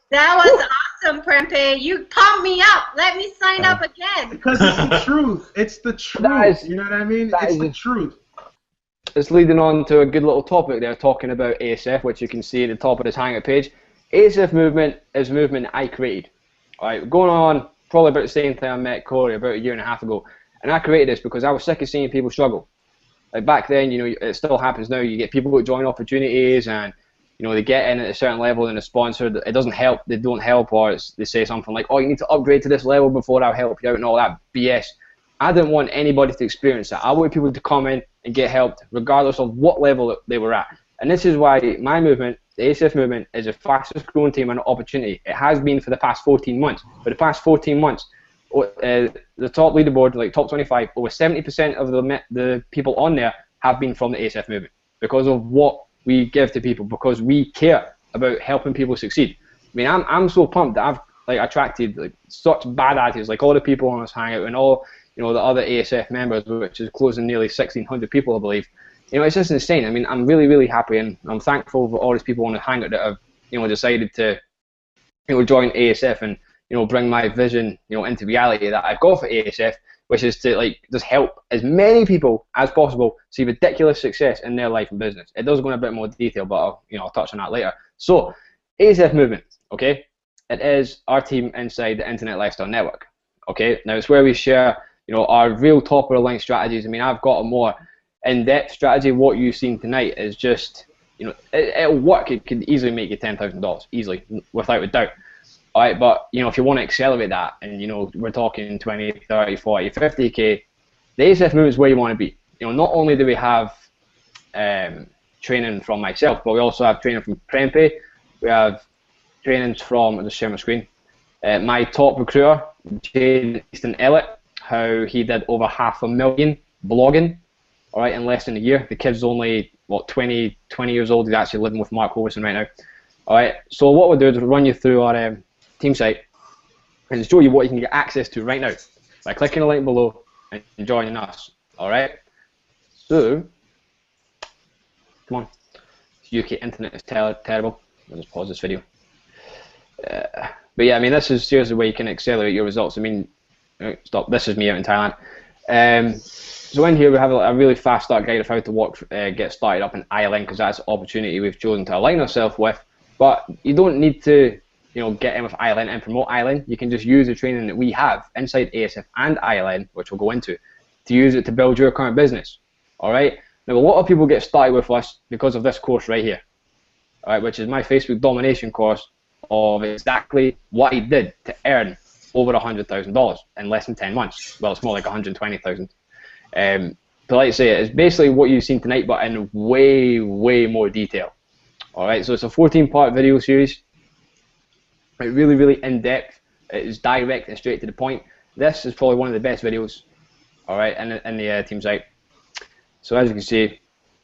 That was awesome, Prempe. You pumped me up. Let me sign up again. Because it's the truth. It's the truth. That is- you know what I mean? that It's is- the truth. It's leading on to a good little topic there, talking about ASF, which you can see at the top of this Hangout page. ASF movement is a movement I created. All right, going on probably about the same time I met Corey, about a year and a half ago. And I created this because I was sick of seeing people struggle. Like, back then, you know, it still happens now. You get people who join opportunities and, you know, they get in at a certain level and a sponsor, it doesn't help, they don't help, or they say something like, oh, you need to upgrade to this level before I'll help you out, and all that BS. I didn't want anybody to experience that. I wanted people to come in and get helped regardless of what level they were at. And this is why my movement, the ASF movement, is the fastest growing team and opportunity. It has been for the past 14 months. For the past 14 months, the top leaderboard, like top 25, over 70% of the people on there have been from the ASF movement because of what we give to people, because we care about helping people succeed. I mean, I'm so pumped that I've like attracted like such bad attitudes, like all the people on this Hangout and all, you know, the other ASF members, which is closing nearly 1,600 people, I believe. You know, it's just insane. I mean, I'm really, really happy, and I'm thankful for all these people on the Hangout that have, you know, decided to, you know, join ASF and, you know, bring my vision, you know, into reality that I've got for ASF, which is to, like, just help as many people as possible see ridiculous success in their life and business. It does go in a bit more detail, but I'll touch on that later. So, ASF movement, okay? It is our team inside the Internet Lifestyle Network, okay? Now, it's where we share, you know, our real top-of-the-line strategies. I mean, I've got a more in-depth strategy. What you've seen tonight is just, you know, it'll work. It could easily make you $10,000, easily, without a doubt. All right, but, you know, if you want to accelerate that, and, you know, we're talking 20, 30, 40, 50K, the ASF movement is where you want to be. You know, not only do we have training from myself, but we also have training from Prempe. We have trainings from, I'll just share my screen, my top recruiter, Jason Ellett, how he did over 500,000 blogging, all right, in less than a year. The kid's only, what, 20 years old. He's actually living with Mark Hoverson right now. All right. So what we'll do is we'll run you through our team site and show you what you can get access to right now by clicking the link below and joining us. All right. So, come on. UK internet is terrible. I'll just pause this video. But yeah, I mean, this is seriously where you can accelerate your results. I mean, stop. This is me out in Thailand. So in here we have a really fast start guide of how to get started up in ILN, because that's the opportunity we've chosen to align ourselves with. But you don't need to, get in with ILN and promote ILN. You can just use the training that we have inside ASF and ILN, which we'll go into, to use it to build your current business. All right. Now a lot of people get started with us because of this course right here, all right, which is my Facebook domination course of exactly what I did to earn over $100,000 in less than 10 months. Well, it's more like 120,000. But like I say, it's basically what you've seen tonight, but in way, way more detail. All right, so it's a 14-part video series. It's really, really in-depth. It is direct and straight to the point. This is probably one of the best videos, all right, in the team site. So as you can see,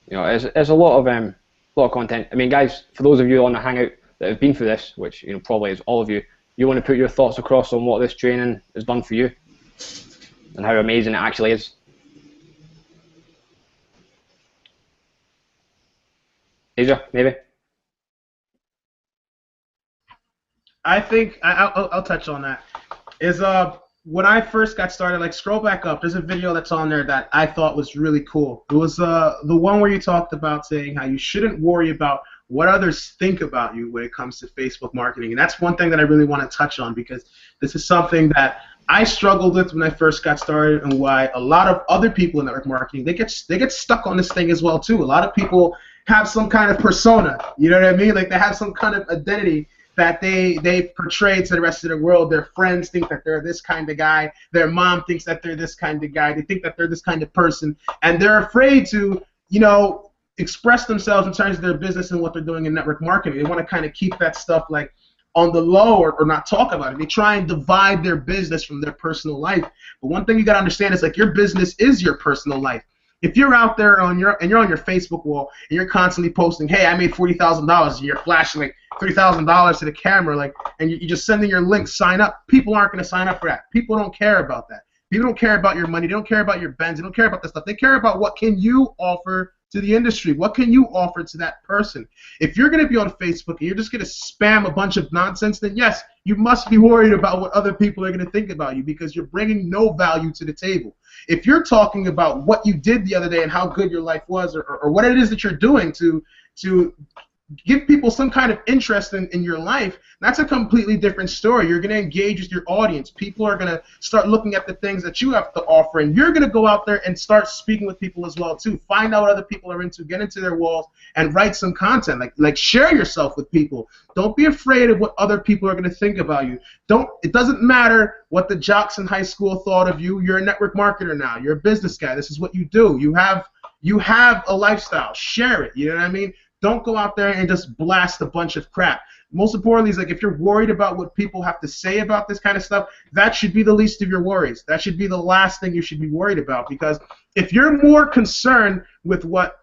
there's a lot of content. I mean, guys, for those of you on the Hangout that have been through this, which probably is all of you, you want to put your thoughts across on what this training has done for you and how amazing it actually is. Asia, maybe? I think I'll touch on that. When I first got started, like, scroll back up. There's a video that's on there that I thought was really cool. It was the one where you talked about saying how you shouldn't worry about what others think about you when it comes to Facebook marketing. And that's one thing that I really want to touch on, because this is something that I struggled with when I first got started, and why a lot of other people in network marketing, they get stuck on this thing as well too. A lot of people have some kind of persona, you know what I mean? Like, they have some kind of identity that they portray to the rest of the world. Their friends think that they're this kind of guy. Their mom thinks that they're this kind of guy. They think that they're this kind of person, and they're afraid to, express themselves in terms of their business and what they're doing in network marketing. They want to kind of keep that stuff like on the low, or not talk about it. They try and divide their business from their personal life. But one thing you got to understand is, like, your business is your personal life. If you're out there you're on your Facebook wall and you're constantly posting, hey, I made $40,000, and you're flashing like $3,000 to the camera, like, and you're just sending your link, sign up, people aren't going to sign up for that. People don't care about that. People don't care about your money. They don't care about your Benz. They don't care about that stuff. They care about what can you offer to the industry. What can you offer to that person? If you're going to be on Facebook and you're just going to spam a bunch of nonsense, then yes, you must be worried about what other people are going to think about you, because you're bringing no value to the table. If you're talking about what you did the other day and how good your life was, or what it is that you're doing to give people some kind of interest in your life, that's a completely different story. You're going to engage with your audience. People are going to start looking at the things that you have to offer, and you're going to go out there and start speaking with people as well too. Find out what other people are into, get into their walls, and write some content. Like share yourself with people. Don't be afraid of what other people are going to think about you. It doesn't matter what the jocks in high school thought of you. You're a network marketer now. You're a business guy. This is what you do. You have a lifestyle. Share it. You know what I mean? Don't go out there and just blast a bunch of crap. Most importantly is, like, if you're worried about what people have to say about this kind of stuff, that should be the least of your worries. That should be the last thing you should be worried about, because if you're more concerned with what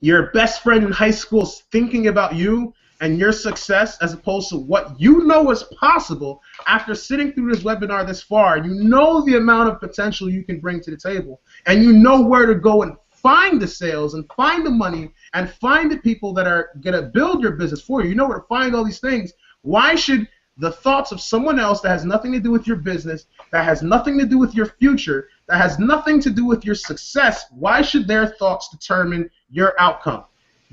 your best friend in high school is thinking about you and your success, as opposed to what you know is possible after sitting through this webinar this far, you know the amount of potential you can bring to the table, and you know where to go and find the sales and find the money and find the people that are going to build your business for you. You know where to find all these things. Why should the thoughts of someone else that has nothing to do with your business, that has nothing to do with your future, that has nothing to do with your success, why should their thoughts determine your outcome?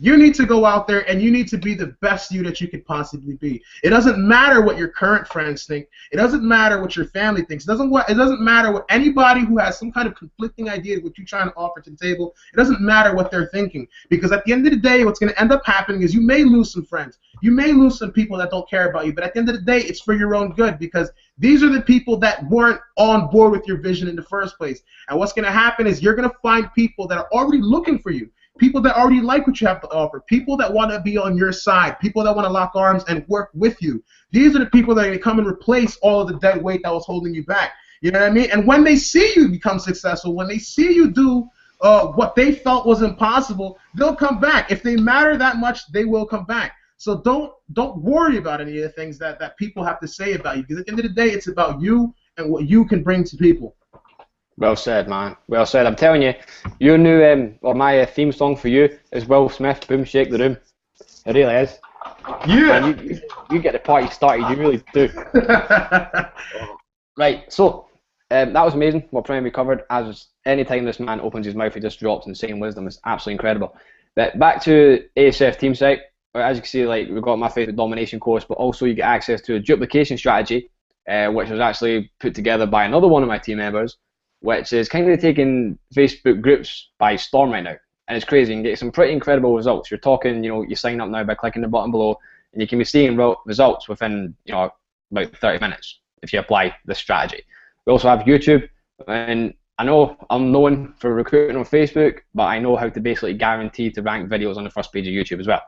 You need to go out there and you need to be the best you that you could possibly be. It doesn't matter what your current friends think. It doesn't matter what your family thinks. It doesn't matter what anybody who has some kind of conflicting idea of what you're trying to offer to the table. It doesn't matter what they're thinking, because at the end of the day, what's going to end up happening is you may lose some friends. You may lose some people that don't care about you, but at the end of the day, it's for your own good, because these are the people that weren't on board with your vision in the first place. And what's going to happen is you're going to find people that are already looking for you. People that already like what you have to offer, people that want to be on your side, people that want to lock arms and work with you. These are the people that are going to come and replace all of the dead weight that was holding you back. You know what I mean? And when they see you become successful, when they see you do what they felt was impossible, they'll come back. If they matter that much, they will come back. So don't worry about any of the things that people have to say about you, because at the end of the day, it's about you and what you can bring to people. Well said, man. Well said. I'm telling you, your new or my theme song for you is Will Smith, "Boom Shake the Room." It really is. Yeah. Man, you get the party started. You really do. Right. So that was amazing. What we covered. As any time this man opens his mouth, he just drops insane wisdom. It's absolutely incredible. But back to ASF Team Site. As you can see, like, we've got my Facebook domination course, but also you get access to a duplication strategy, which was actually put together by another one of my team members, which is kind of taking Facebook groups by storm right now. And it's crazy. You can get some pretty incredible results. You're talking, you sign up now by clicking the button below, and you can be seeing results within, about 30 minutes if you apply this strategy. We also have YouTube, and I know I'm known for recruiting on Facebook, but I know how to basically guarantee to rank videos on the first page of YouTube as well.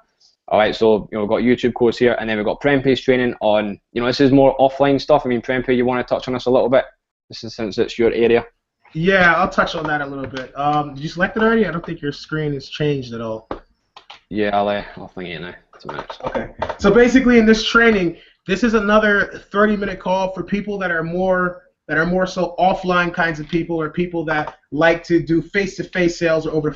Alright, so we've got YouTube course here, and then we've got Prempeh's training on, this is more offline stuff. I mean, Prempeh, you want to touch on this a little bit? This is, since it's your area. Yeah, I'll touch on that a little bit. Did you select it already? I don't think your screen has changed at all. Yeah, I'll think it now. 2 minutes. Okay. So basically, in this training, this is another 30-minute call for people that are more so offline kinds of people, or people that like to do face-to-face sales or over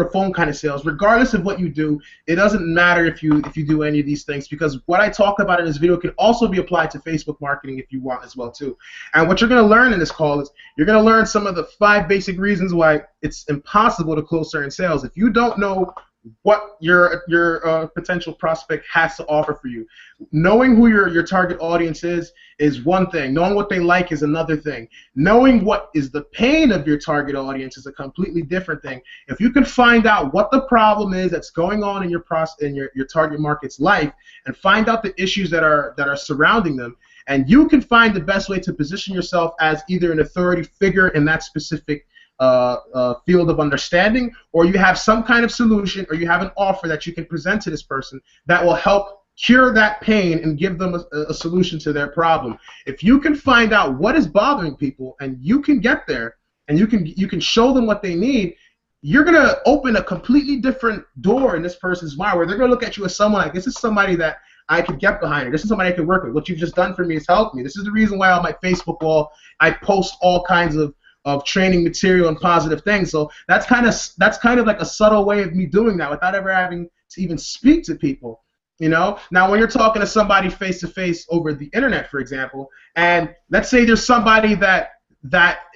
the phone kind of sales. Regardless of what you do, it doesn't matter if you do any of these things, because what I talk about in this video can also be applied to Facebook marketing if you want as well too. And what you're going to learn in this call is you're going to learn some of the 5 basic reasons why it's impossible to close certain sales if you don't know what your potential prospect has to offer for you. Knowing who your target audience is one thing. Knowing what they like is another thing. Knowing what is the pain of your target audience is a completely different thing. If you can find out what the problem is that's going on in your target market's life, and find out the issues that are surrounding them, and you can find the best way to position yourself as either an authority figure in that specific field of understanding, or you have some kind of solution, or you have an offer that you can present to this person that will help cure that pain and give them a solution to their problem. If you can find out what is bothering people, and you can get there, and you can show them what they need, you're going to open a completely different door in this person's mind, where they're going to look at you as someone like, this is somebody that I could get behind, or this is somebody I could work with. What you've just done for me has helped me. This is the reason why on my Facebook wall I post all kinds of training material and positive things. So that's kind of like a subtle way of me doing that without ever having to even speak to people. Now when you're talking to somebody face to face over the internet, for example, and let's say there's somebody that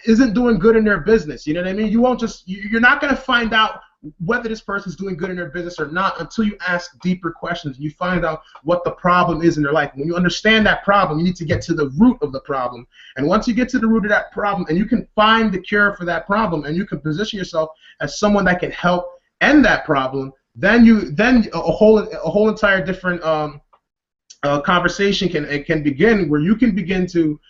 isn't doing good in their business, you know what I mean? You're not going to find out whether this person's doing good in their business or not until you ask deeper questions and you find out what the problem is in their life. When you understand that problem, you need to get to the root of the problem. And once you get to the root of that problem, and you can find the cure for that problem, and you can position yourself as someone that can help end that problem, then a whole entire different conversation can begin, where you can begin to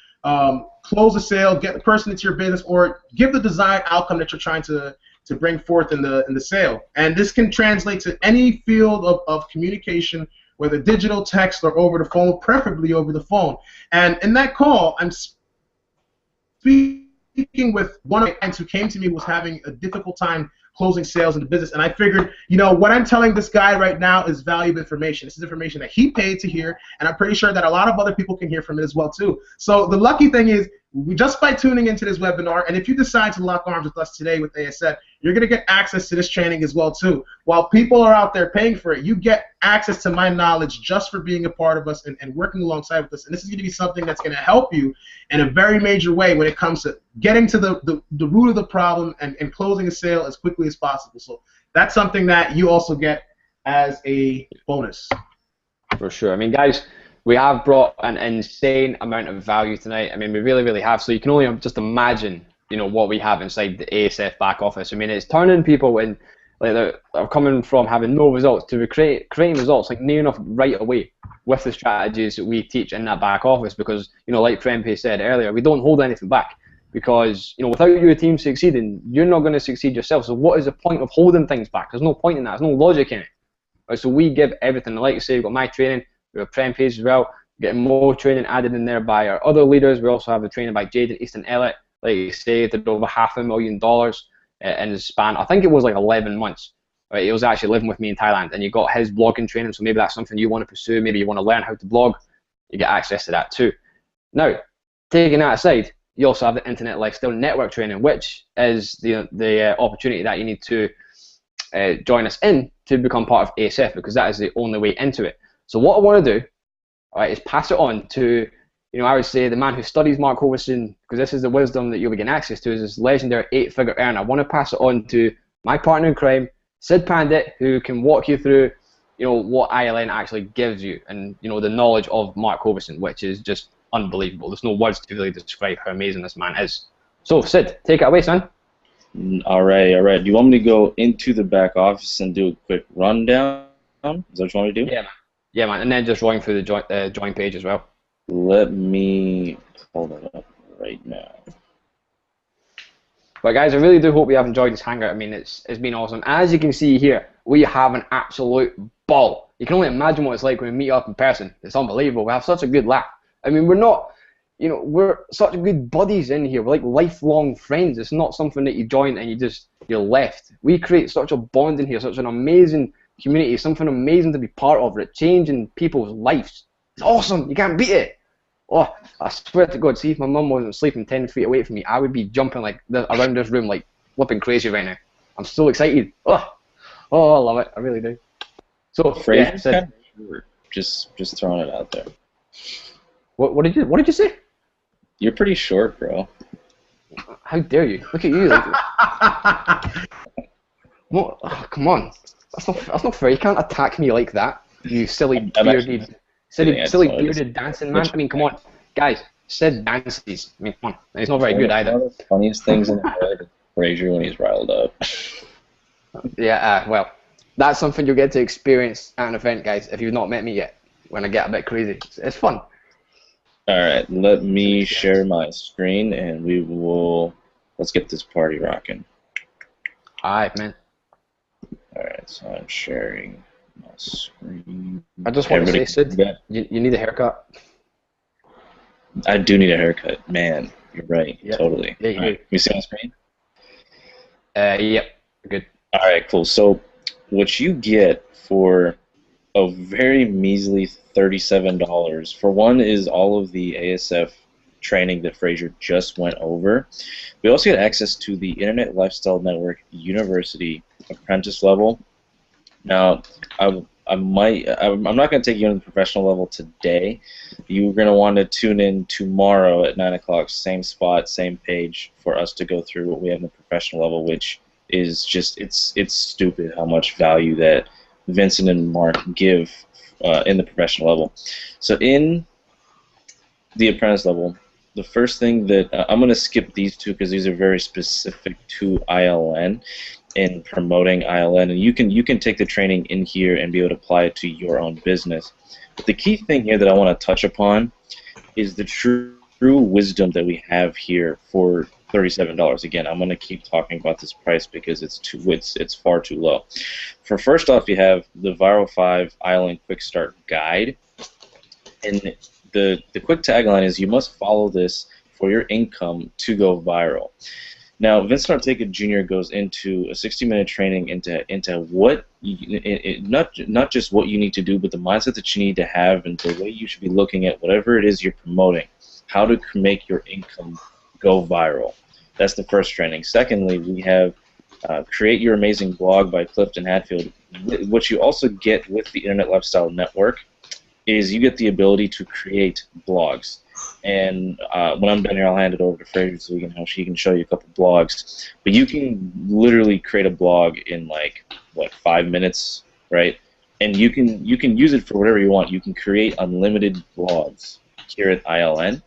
close a sale, get the person into your business, or give the desired outcome that you're trying to bring forth in the sale. And this can translate to any field of communication, whether digital, text, or over the phone, preferably over the phone. And in that call, I'm speaking with one of my clients who came to me, was having a difficult time closing sales in the business, and I figured, what I'm telling this guy right now is valuable information. This is information that he paid to hear, and I'm pretty sure that a lot of other people can hear from it as well too. So the lucky thing is, just by tuning into this webinar, and if you decide to lock arms with us today with ASF, you're going to get access to this training as well too. While people are out there paying for it, you get access to my knowledge just for being a part of us and working alongside with us. And this is going to be something that's going to help you in a very major way when it comes to getting to the root of the problem and closing a sale as quickly as possible. So that's something that you also get as a bonus. For sure. I mean, guys, we have brought an insane amount of value tonight. I mean, we really, really have. So you can only just imagine, what we have inside the ASF back office. I mean, it's turning people in, like, they're coming from having no results to creating results like near enough right away with the strategies that we teach in that back office. Because, like Prempeh said earlier, we don't hold anything back. Because, without your team succeeding, you're not going to succeed yourself. So what is the point of holding things back? There's no point in that. There's no logic in it. Right, so we give everything. Like I say, we've got my training. We have Prempeh's as well. Getting more training added in there by our other leaders. We also have the training by Jaden Easton Elliott. Like you say, did over $500,000 in the span. I think it was like 11 months. right? He was actually living with me in Thailand, and you got his blogging training, so maybe that's something you want to pursue. Maybe you want to learn how to blog. You get access to that too. Now, taking that aside, you also have the Internet Lifestyle Network training, which is the opportunity that you need to join us in to become part of ASF, because that is the only way into it. So what I want to do, all right, is pass it on to, I would say the man who studies Mark Hoverson, because this is the wisdom that you'll be getting access to, is this legendary 8-figure earner. I want to pass it on to my partner in crime, Sid Pandit, who can walk you through, what ILN actually gives you, and the knowledge of Mark Hoverson, which is just unbelievable. There's no words to really describe how amazing this man is. So Sid, take it away, son. All right. Do you want me to go into the back office and do a quick rundown? Is that what you want me to do? Yeah, man. And then just running through the join page as well. Let me pull that up right now. But guys, I really do hope you have enjoyed this hangout. I mean, it's been awesome. As you can see here, we have an absolute ball. You can only imagine what it's like when we meet up in person. It's unbelievable. We have such a good laugh. I mean, we're not, we're such good buddies in here. We're like lifelong friends. It's not something that you join and you're left. We create such a bond in here, such an amazing community, something amazing to be part of. It's changing people's lives. It's awesome. You can't beat it. Oh, I swear to God, see if my mum wasn't sleeping 10 feet away from me, I would be jumping around this room like flipping crazy right now. I'm so excited. Oh, I love it. I really do. So, Sid, just throwing it out there. What did you say? You're pretty short, bro. How dare you? Look at you. What? Oh, come on. That's not fair. You can't attack me like that. You silly bearded. Silly bearded dancing man. I mean, come on, guys. Sid dances. I mean, come on. He's not very good either. One of the funniest things in the world is Frazier when he's riled up. Yeah. Well, that's something you'll get to experience at an event, guys. If you've not met me yet, when I get a bit crazy, it's fun. All right. Let me share my screen, and let's get this party rocking. All right, man. All right. So I'm sharing my screen. I just want to say, Sid, you need a haircut. I do need a haircut. Man, you're right. Yep. Totally. Yeah, you do. Right. Can you see my screen? Yep. Good. All right, cool. So what you get for a very measly $37, for one, is all of the ASF training that Frazier just went over. We also get access to the Internet Lifestyle Network University apprentice level. Now, I'm not going to take you on the professional level today. You're going to want to tune in tomorrow at 9 o'clock, same spot, same page, for us to go through what we have in the professional level, which is just, it's stupid how much value that Vincent and Mark give in the professional level. So in the apprentice level, the first thing that I'm going to skip these two because these are very specific to ILN and promoting ILN, and you can take the training in here and be able to apply it to your own business. But the key thing here that I want to touch upon is the true wisdom that we have here for $37. Again, I'm going to keep talking about this price because it's far too low. For first off, you have the Viral 5 ILN Quick Start Guide, and the quick tagline is, you must follow this for your income to go viral. Now, Vincent Ortega Jr. goes into a 60-minute training into what not just what you need to do, but the mindset that you need to have and the way you should be looking at whatever it is you're promoting, how to make your income go viral. That's the first training. Secondly, we have Create Your Amazing Blog by Clifton Hatfield. What you also get with the Internet Lifestyle Network is you get the ability to create blogs. And when I'm done here, I'll hand it over to Frazier so he can show you a couple blogs. But you can literally create a blog in like 5 minutes, right? And you can use it for whatever you want. You can create unlimited blogs here at ILN,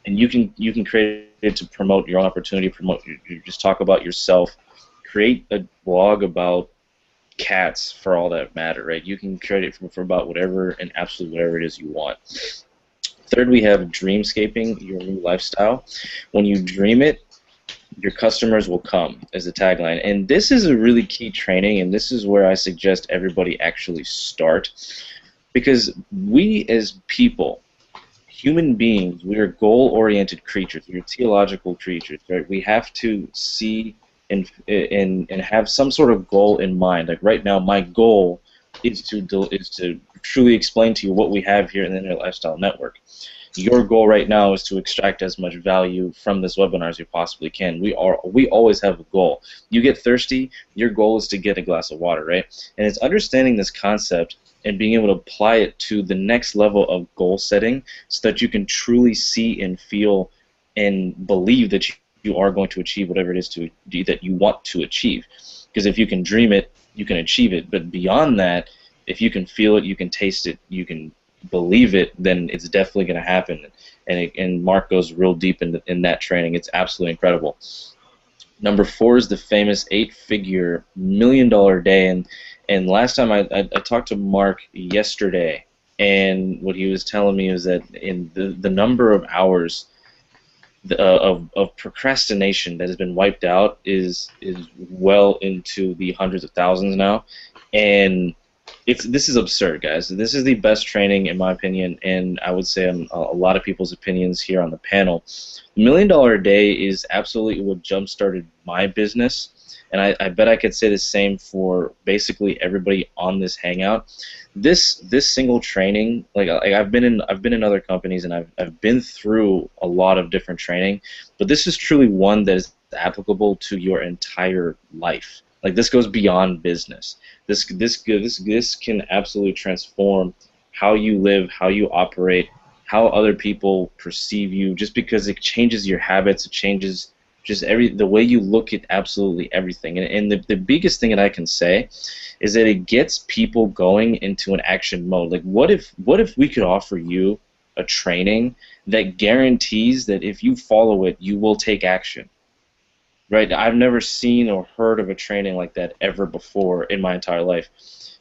and you can create it to promote your own opportunity. You just talk about yourself. Create a blog about cats for all that matter, right? You can create it for about whatever and absolutely whatever it is you want. Third, we have Dreamscaping Your New Lifestyle. When you dream it, your customers will come, as the tagline. And this is a really key training, and this is where I suggest everybody actually start. Because we as people, human beings, we are goal-oriented creatures. We are teleological creatures, right? We have to see and have some sort of goal in mind. Like right now, my goal is to truly explain to you what we have here in the Internet Lifestyle Network. Your goal right now is to extract as much value from this webinar as you possibly can. We always have a goal. You get thirsty, your goal is to get a glass of water, right? And it's understanding this concept and being able to apply it to the next level of goal setting so that you can truly see and feel and believe that you are going to achieve whatever it is that you want to achieve. Because if you can dream it, you can achieve it. But beyond that, if you can feel it, you can taste it, you can believe it, then it's definitely going to happen. And Mark goes real deep in that training. It's absolutely incredible. Number 4 is the famous 8-figure $1 million day. And last time I talked to Mark yesterday, and what he was telling me is that in the number of hours of procrastination that has been wiped out is well into the hundreds of thousands now. And this is absurd, guys. This is the best training, in my opinion, and I would say a lot of people's opinions here on the panel. The $1 million a day is absolutely what jump-started my business, and I bet I could say the same for basically everybody on this hangout. This single training, like I've been in other companies, and I've been through a lot of different training, but this is truly one that is applicable to your entire life. Like, this goes beyond business. This can absolutely transform how you live, how you operate, how other people perceive you, just because it changes your habits, it changes just the way you look at absolutely everything. And the biggest thing that I can say is that it gets people going into an action mode. Like, what if we could offer you a training that guarantees that if you follow it, you will take action? Right? I've never seen or heard of a training like that ever before in my entire life.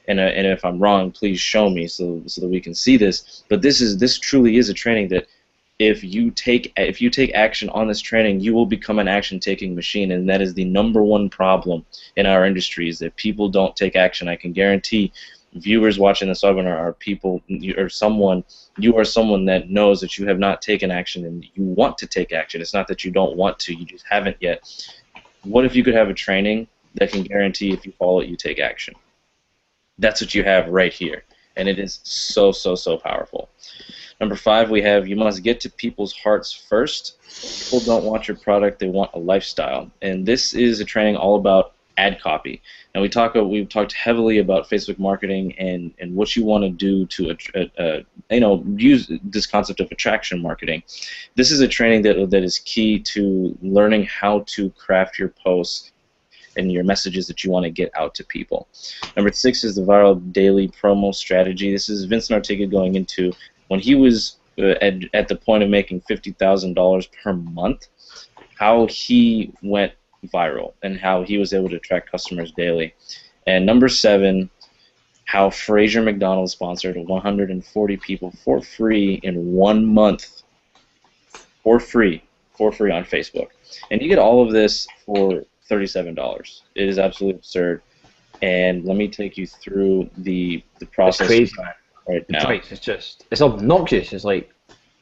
And if I'm wrong, please show me so that we can see this. But this truly is a training that if you take action on this training, you will become an action-taking machine, and that is the #1 problem in our industry, is that people don't take action. I can guarantee viewers watching this webinar you are someone that knows that you have not taken action and you want to take action. It's not that you don't want to, you just haven't yet. What if you could have a training that can guarantee if you follow it, you take action? That's what you have right here, and it is so, so, so powerful. Number 5, we have, you must get to people's hearts first. People don't want your product, they want a lifestyle. And this is a training all about ad copy. Now we've talked heavily about Facebook marketing and what you want to do to use this concept of attraction marketing. This is a training that is key to learning how to craft your posts and your messages that you want to get out to people. Number 6 is the viral daily promo strategy. This is Vincent Ortega going into when he was at the point of making $50,000 per month, how he went viral and how he was able to attract customers daily. And number 7, how Fraser McDonald sponsored 140 people for free in 1 month, for free on Facebook. And you get all of this for $37. It is absolutely absurd. And let me take you through the process. It's crazy. Right now. It's obnoxious.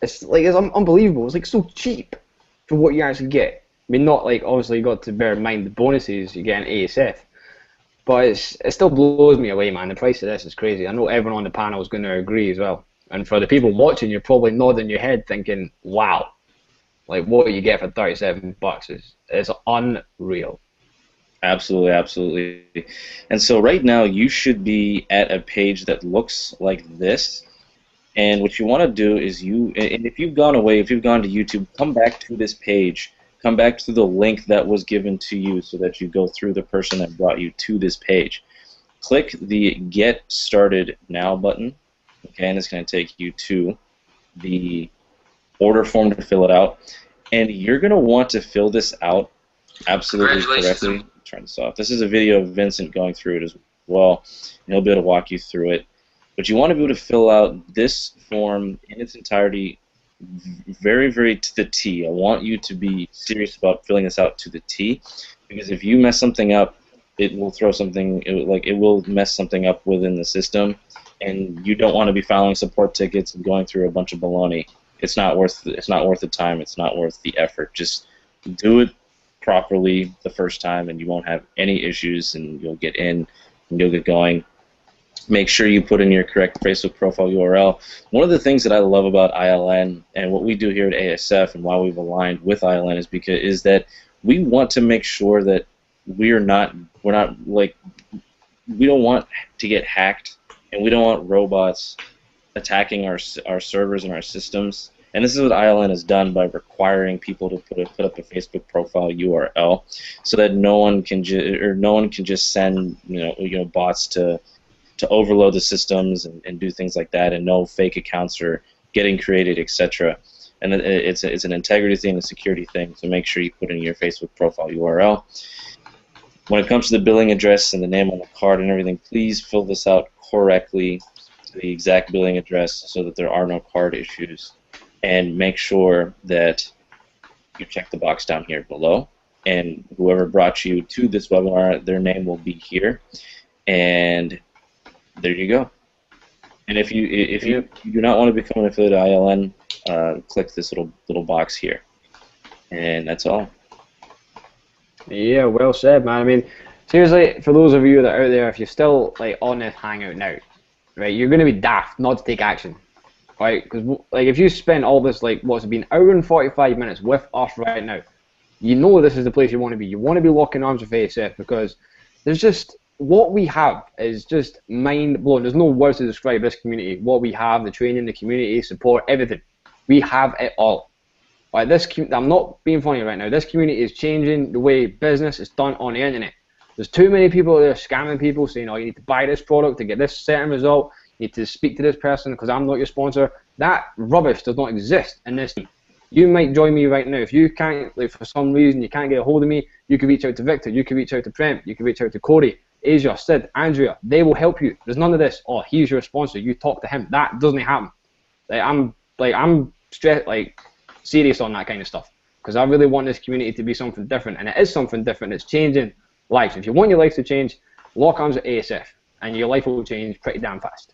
It's unbelievable. It's like so cheap for what you actually get. I mean, not like, obviously you got to bear in mind the bonuses you get in ASF, but it still blows me away, man. The price of this is crazy. I know everyone on the panel is going to agree as well. And for the people watching, you're probably nodding your head thinking, wow, like what you get for $37 is unreal. Absolutely, absolutely. And so right now you should be at a page that looks like this. And what you want to do is and if you've gone to YouTube, come back to this page. Come back to the link that was given to you so that you go through the person that brought you to this page. Click the Get Started Now button, okay, and it's going to take you to the order form to fill it out. And you're going to want to fill this out absolutely correctly. Turn this off. This is a video of Vincent going through it as well, and he'll be able to walk you through it. But you want to be able to fill out this form in its entirety very, very to the T. I want you to be serious about filling this out to the T, because if you mess something up, it will it will mess something up within the system, and you don't want to be filing support tickets and going through a bunch of baloney. It's not worth the time. It's not worth the effort. Just do it properly the first time, and you won't have any issues, and you'll get in and you'll get going. Make sure you put in your correct Facebook profile URL. One of the things that I love about ILN and what we do here at ASF and why we've aligned with ILN is that we want to make sure that we don't want to get hacked, and we don't want robots attacking our servers and our systems. And this is what ILN has done by requiring people to put up a Facebook profile URL, so that no one can just send bots to overload the systems and do things like that, and no fake accounts are getting created, etc. And it's an integrity thing, a security thing. So make sure you put in your Facebook profile URL. When it comes to the billing address and the name on the card and everything, please fill this out correctly to the exact billing address so that there are no card issues. And make sure that you check the box down here below. And whoever brought you to this webinar, their name will be here. And there you go. And if you do not want to become an affiliate of ILN, click this little box here. And that's all. Yeah, well said, man. I mean, seriously, for those of you that are out there, if you're still on this Hangout now, right, you're going to be daft not to take action. Right, because if you spend all this what's been hour and 45 minutes with us right now, you know this is the place you want to be. You want to be locking arms with ASF, because there's just what we have is just mind blowing. There's no words to describe this community. What we have, the training, the community support, everything. We have it all. Right, I'm not being funny right now. This community is changing the way business is done on the internet. There's too many people there scamming people, saying, "Oh, you need to buy this product to get this certain result. You need to speak to this person because I'm not your sponsor." That rubbish does not exist in this team. You might join me right now. If you can't, for some reason, you can't get a hold of me, you can reach out to Victor, you can reach out to Prem, you can reach out to Corey, Asia, Sid, Andrea. They will help you. There's none of this, "Oh, he's your sponsor, you talk to him." That doesn't happen. I'm stressed, serious on that kind of stuff, because I really want this community to be something different, and it is something different. It's changing lives. If you want your life to change, lock arms at ASF, and your life will change pretty damn fast.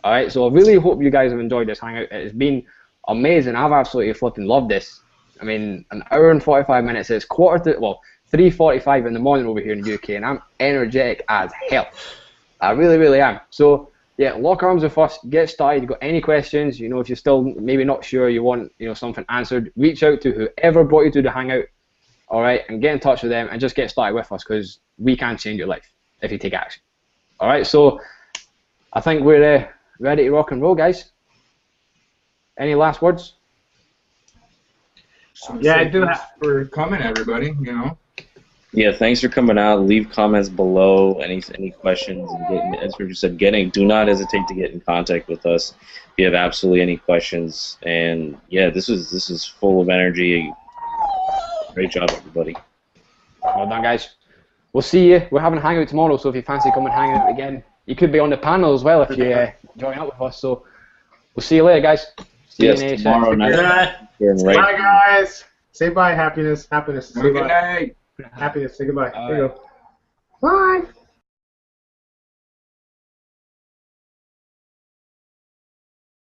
Alright, so I really hope you guys have enjoyed this Hangout. It has been amazing. I've absolutely flipping loved this. I mean, an hour and 45 minutes. It's 3:45 in the morning over here in the UK, and I'm energetic as hell. I really, really am. So, yeah, lock arms with us. Get started. If you've got any questions, if you're still maybe not sure, you want something answered, reach out to whoever brought you to the Hangout, alright, and get in touch with them and just get started with us, because we can change your life if you take action. Alright, so I think we're ready to rock and roll, guys. Any last words? Yeah, I do have for coming, everybody. Yeah, thanks for coming out. Leave comments below. Any questions? And as Richard said, do not hesitate to get in contact with us if you have absolutely any questions. And yeah, this is full of energy. Great job, everybody. Well done, guys. We'll see you. We're having a Hangout tomorrow, so if you fancy coming hang out again, you could be on the panel as well if you join up with us. So we'll see you later, guys. See yes, you tomorrow night. Bye, guys. Say bye, happiness. Say Good bye. night. Happiness. Say goodbye. All There you right. go. Bye.